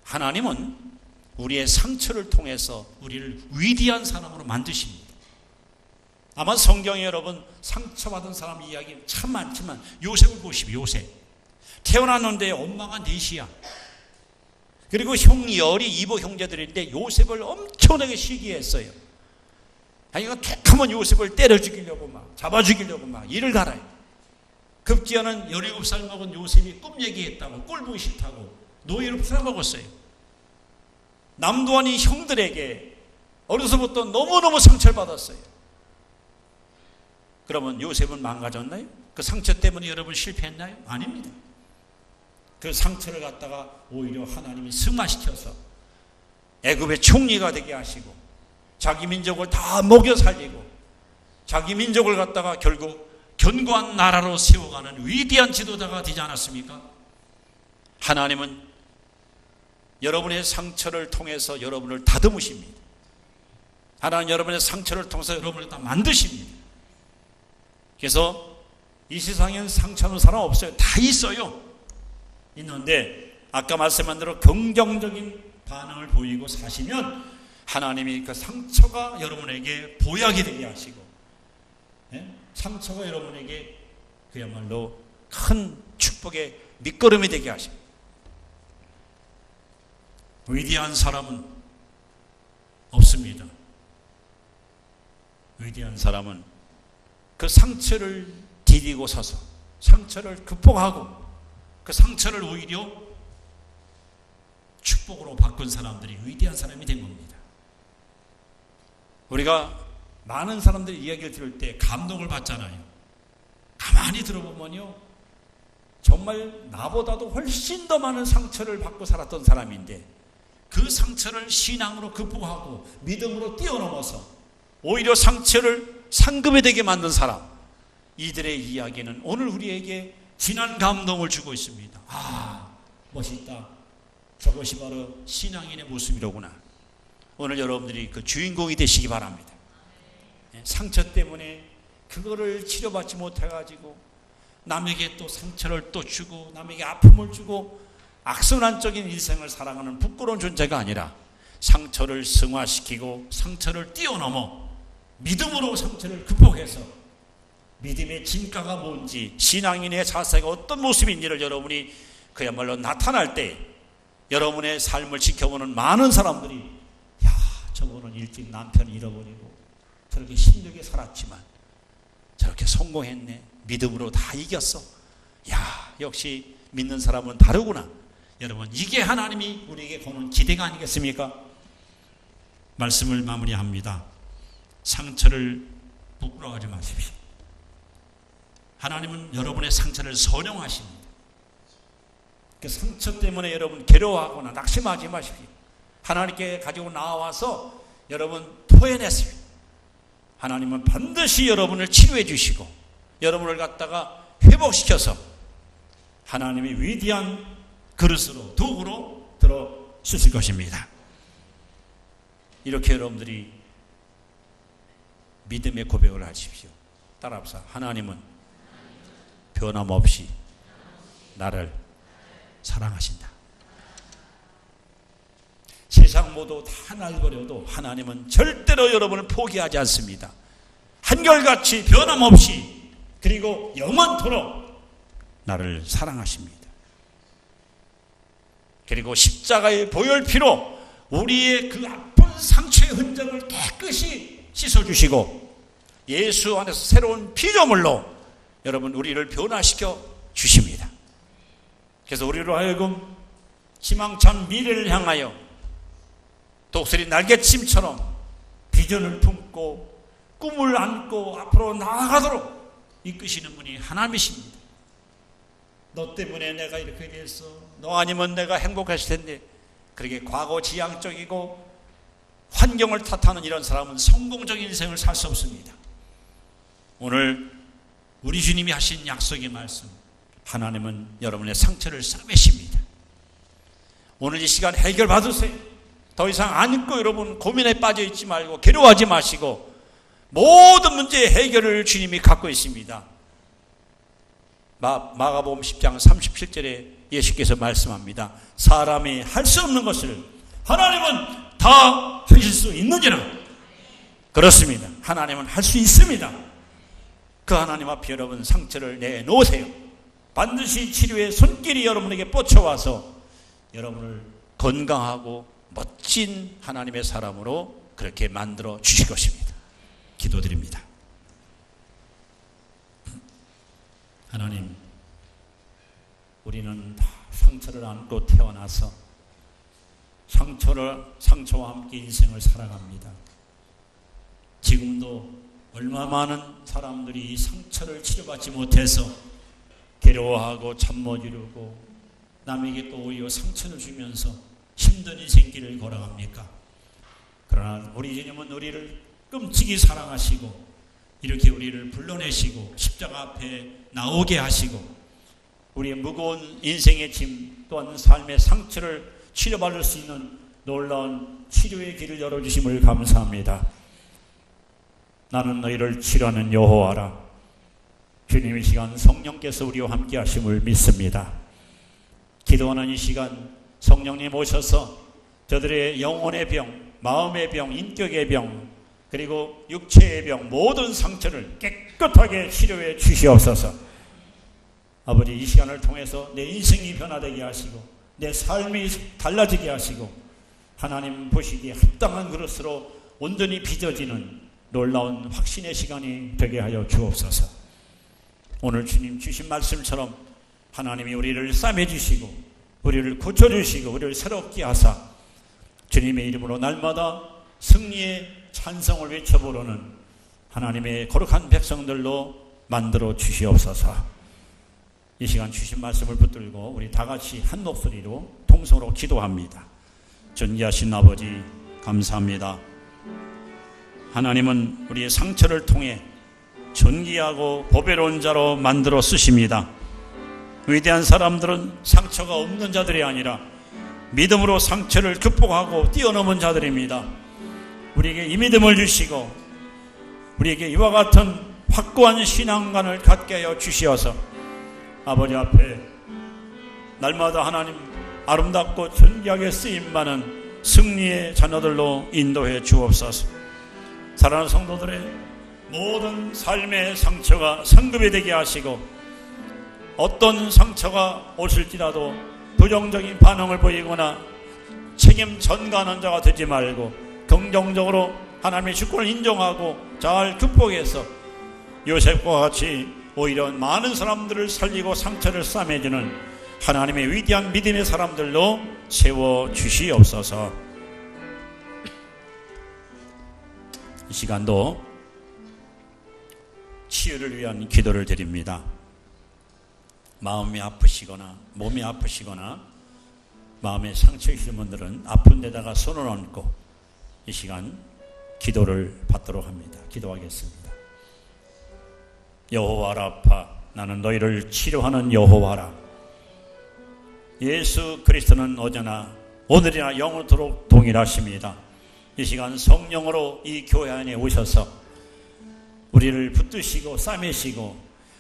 하나님은 우리의 상처를 통해서 우리를 위대한 사람으로 만드십니다. 아마 성경에 여러분 상처받은 사람 이야기 참 많지만 요셉을 보십시오. 요셉 태어났는데 엄마가 넷이야. 그리고 형 열이 이보 형제들인데 요셉을 엄청나게 시기했어요. 자기가 툭하면 요셉을 때려 죽이려고 막 잡아 죽이려고 막 이를 갈아요. 급기야는 17살 먹은 요셉이 꿈 얘기했다고 꼴보기 싫다고 노예로 팔아먹었어요. 남도안이 형들에게 어려서부터 너무너무 상처를 받았어요. 그러면 요셉은 망가졌나요? 그 상처 때문에 여러분 실패했나요? 아닙니다. 그 상처를 갖다가 오히려 하나님이 승화시켜서 애굽의 총리가 되게 하시고 자기 민족을 다 먹여 살리고 자기 민족을 갖다가 결국 견고한 나라로 세워가는 위대한 지도자가 되지 않았습니까? 하나님은 여러분의 상처를 통해서 여러분을 다듬으십니다. 하나님 여러분의 상처를 통해서 여러분을 다 만드십니다. 그래서 이 세상에는 상처는 사람 없어요. 다 있어요. 있는데 아까 말씀한 대로 긍정적인 반응을 보이고 사시면 하나님이 그 상처가 여러분에게 보약이 되게 하시고 상처가 여러분에게 그야말로 큰 축복의 밑거름이 되게 하시고 위대한 사람은 없습니다. 위대한 사람은 그 상처를 디디고 서서 상처를 극복하고 그 상처를 오히려 축복으로 바꾼 사람들이 위대한 사람이 된 겁니다. 우리가 많은 사람들의 이야기를 들을 때 감동을 받잖아요. 가만히 들어보면요 정말 나보다도 훨씬 더 많은 상처를 받고 살았던 사람인데 그 상처를 신앙으로 극복하고 믿음으로 뛰어넘어서 오히려 상처를 상급이 되게 만든 사람, 이들의 이야기는 오늘 우리에게 진한 감동을 주고 있습니다. 멋있다. 저것이 바로 신앙인의 모습이로구나. 오늘 여러분들이 그 주인공이 되시기 바랍니다. 상처 때문에 그거를 치료받지 못해가지고 남에게 또 상처를 또 주고 남에게 아픔을 주고 악순환적인 인생을 살아가는 부끄러운 존재가 아니라 상처를 승화시키고 상처를 뛰어넘어 믿음으로 상처를 극복해서 믿음의 진가가 뭔지, 신앙인의 자세가 어떤 모습인지를 여러분이 그야말로 나타날 때 여러분의 삶을 지켜보는 많은 사람들이, 야, 저분은 일찍 남편을 잃어버리고 저렇게 힘들게 살았지만 저렇게 성공했네, 믿음으로 다 이겼어, 야, 역시 믿는 사람은 다르구나. 여러분, 이게 하나님이 우리에게 거는 기대가 아니겠습니까? 말씀을 마무리합니다. 상처를 부끄러워하지 마십시오. 하나님은 여러분의 상처를 선용하십니다. 그 상처 때문에 여러분 괴로워하거나 낙심하지 마십시오. 하나님께 가지고 나와서 여러분 토해냈습니다. 하나님은 반드시 여러분을 치료해 주시고 여러분을 갖다가 회복시켜서 하나님의 위대한 그릇으로, 도구로 들어 쓰실 것입니다. 이렇게 여러분들이 믿음의 고백을 하십시오. 따라합시다. 하나님은 변함없이 나를 사랑하신다. 세상 모두 다 날 버려도 하나님은 절대로 여러분을 포기하지 않습니다. 한결같이 변함없이 그리고 영원토록 나를 사랑하십니다. 그리고 십자가의 보혈피로 우리의 그 아픈 상처의 흔적을 깨끗이 씻어주시고 예수 안에서 새로운 피조물로 여러분 우리를 변화시켜 주십니다. 그래서 우리로 하여금 희망찬 미래를 향하여 독수리 날개침처럼 비전을 품고 꿈을 안고 앞으로 나아가도록 이끄시는 분이 하나님이십니다. 너 때문에 내가 이렇게 됐어, 너 아니면 내가 행복했을 텐데, 그렇게 과거지향적이고 환경을 탓하는 이런 사람은 성공적인 인생을 살 수 없습니다. 오늘 우리 주님이 하신 약속의 말씀, 하나님은 여러분의 상처를 싸매십니다. 오늘 이 시간 해결 받으세요. 더 이상 안고 여러분 고민에 빠져 있지 말고 괴로워하지 마시고 모든 문제의 해결을 주님이 갖고 있습니다. 마가복음 10장 37절에 예수께서 말씀합니다. 사람이 할 수 없는 것을 하나님은 다 하실 수 있느니라. 그렇습니다. 하나님은 할 수 있습니다. 그 하나님 앞에 여러분 상처를 내놓으세요. 반드시 치료의 손길이 여러분에게 뻗쳐와서 여러분을 건강하고 멋진 하나님의 사람으로 그렇게 만들어 주실 것입니다. 기도드립니다. 하나님, 우리는 다 상처를 안고 태어나서 상처와 함께 인생을 살아갑니다. 지금도 얼마 많은 사람들이 이 상처를 치료받지 못해서 괴로워하고 잠 못 이루고 남에게 또 오히려 상처를 주면서 힘든 인생길을 걸어갑니까? 그러나 우리 주님은 우리를 끔찍이 사랑하시고 이렇게 우리를 불러내시고 십자가 앞에 나오게 하시고 우리의 무거운 인생의 짐 또한 삶의 상처를 치료받을 수 있는 놀라운 치료의 길을 열어주심을 감사합니다. 나는 너희를 치료하는 여호와라. 주님, 이 시간 성령께서 우리와 함께 하심을 믿습니다. 기도하는 이 시간 성령님 오셔서 저들의 영혼의 병, 마음의 병, 인격의 병, 그리고 육체의 병, 모든 상처를 깨끗하게 치료해 주시옵소서. 아버지, 이 시간을 통해서 내 인생이 변화되게 하시고 내 삶이 달라지게 하시고 하나님 보시기에 합당한 그릇으로 온전히 빚어지는 놀라운 확신의 시간이 되게 하여 주옵소서. 오늘 주님 주신 말씀처럼 하나님이 우리를 싸매주시고 우리를 고쳐주시고 우리를 새롭게 하사 주님의 이름으로 날마다 승리의 찬성을 외쳐보려는 하나님의 거룩한 백성들로 만들어 주시옵소서. 이 시간 주신 말씀을 붙들고 우리 다 같이 한 목소리로 통성으로 기도합니다. 존귀하신 아버지, 감사합니다. 하나님은 우리의 상처를 통해 존귀하고 보배로운 자로 만들어 쓰십니다. 위대한 사람들은 상처가 없는 자들이 아니라 믿음으로 상처를 극복하고 뛰어넘은 자들입니다. 우리에게 이 믿음을 주시고 우리에게 이와 같은 확고한 신앙관을 갖게 하여 주시어서 아버지 앞에 날마다 하나님 아름답고 존귀하게 쓰임받는 승리의 자녀들로 인도해 주옵소서. 사랑하는 성도들의 모든 삶의 상처가 상급이 되게 하시고, 어떤 상처가 오실지라도 부정적인 반응을 보이거나 책임 전가하는 자가 되지 말고 긍정적으로 하나님의 주권을 인정하고 잘 극복해서 요셉과 같이 오히려 많은 사람들을 살리고 상처를 싸매주는 하나님의 위대한 믿음의 사람들로 세워주시옵소서. 이 시간도 치유를 위한 기도를 드립니다. 마음이 아프시거나 몸이 아프시거나 마음에 상처 있으신 분들은 아픈 데다가 손을 얹고 이 시간 기도를 받도록 합니다. 기도하겠습니다. 여호와 라파, 나는 너희를 치료하는 여호와라. 예수 그리스도는 어제나 오늘이나 영원토록 동일하십니다. 이 시간 성령으로 이 교회 안에 오셔서 우리를 붙드시고 싸매시고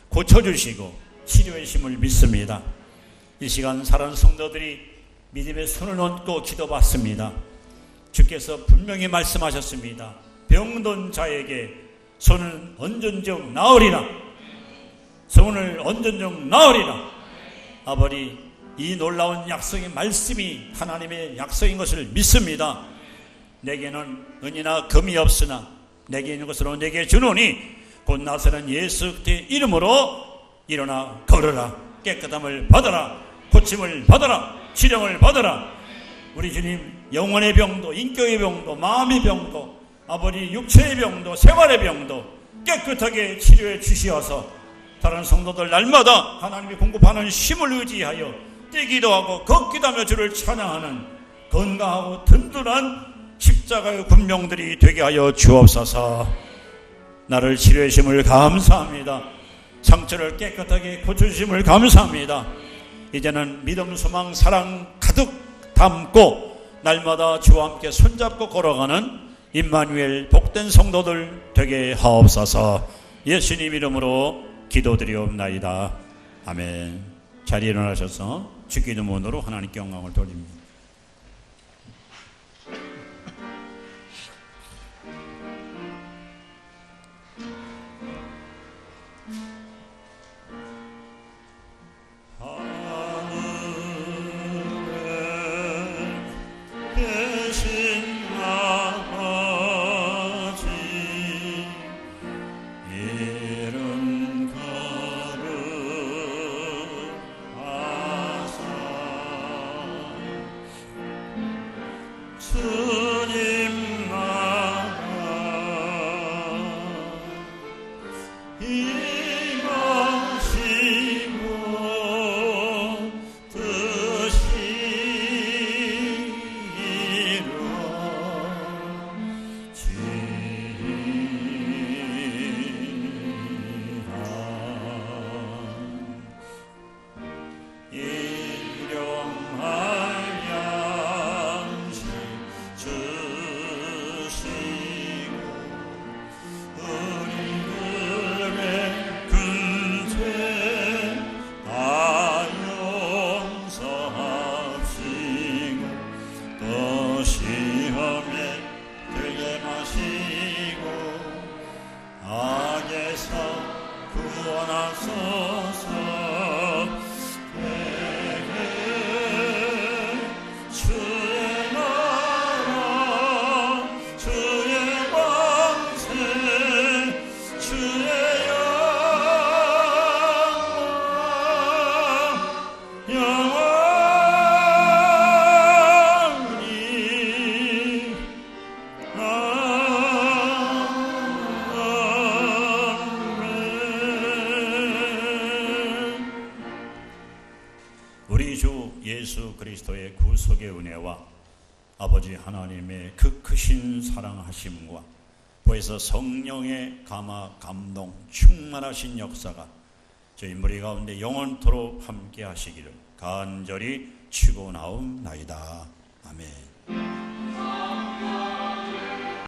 고쳐주시고 치료해 주심을 믿습니다. 이 시간 사랑하는 성도들이 믿음의 손을 얹고 기도받습니다. 주께서 분명히 말씀하셨습니다. 병든 자에게 손을 얹은 즉 나으리라. 손을 얹은 즉 나으리라. 아버지, 이 놀라운 약속의 말씀이 하나님의 약속인 것을 믿습니다. 내게는 은이나 금이 없으나 내게 있는 것으로 내게 주노니 곧 나서는 예수 그리스도의 이름으로 일어나 걸어라. 깨끗함을 받아라. 고침을 받아라. 치령을 받아라. 우리 주님, 영혼의 병도, 인격의 병도, 마음의 병도, 아버지 육체의 병도, 생활의 병도 깨끗하게 치료해 주시어서 다른 성도들 날마다 하나님이 공급하는 힘을 의지하여 뛰기도 하고 걷기도 하며 주를 찬양하는 건강하고 든든한 십자가의 군명들이 되게 하여 주옵소서. 나를 치료해 주심을 감사합니다. 상처를 깨끗하게 고쳐주심을 감사합니다. 이제는 믿음, 소망, 사랑 가득 담고 날마다 주와 함께 손잡고 걸어가는 임마누엘 복된 성도들 되게 하옵소서. 예수님 이름으로 기도드리옵나이다. 아멘. 자리에 일어나셔서 주기도문으로 하나님께 영광을 돌립니다. 우리 주 예수 그리스도의 구속의 은혜와 아버지 하나님의 그 크신 사랑하심과 보혜사 성령의 감화 감동 충만하신 역사가 저희 무리 가운데 영원토록 함께 하시기를 간절히 축원하옵나이다. 아멘.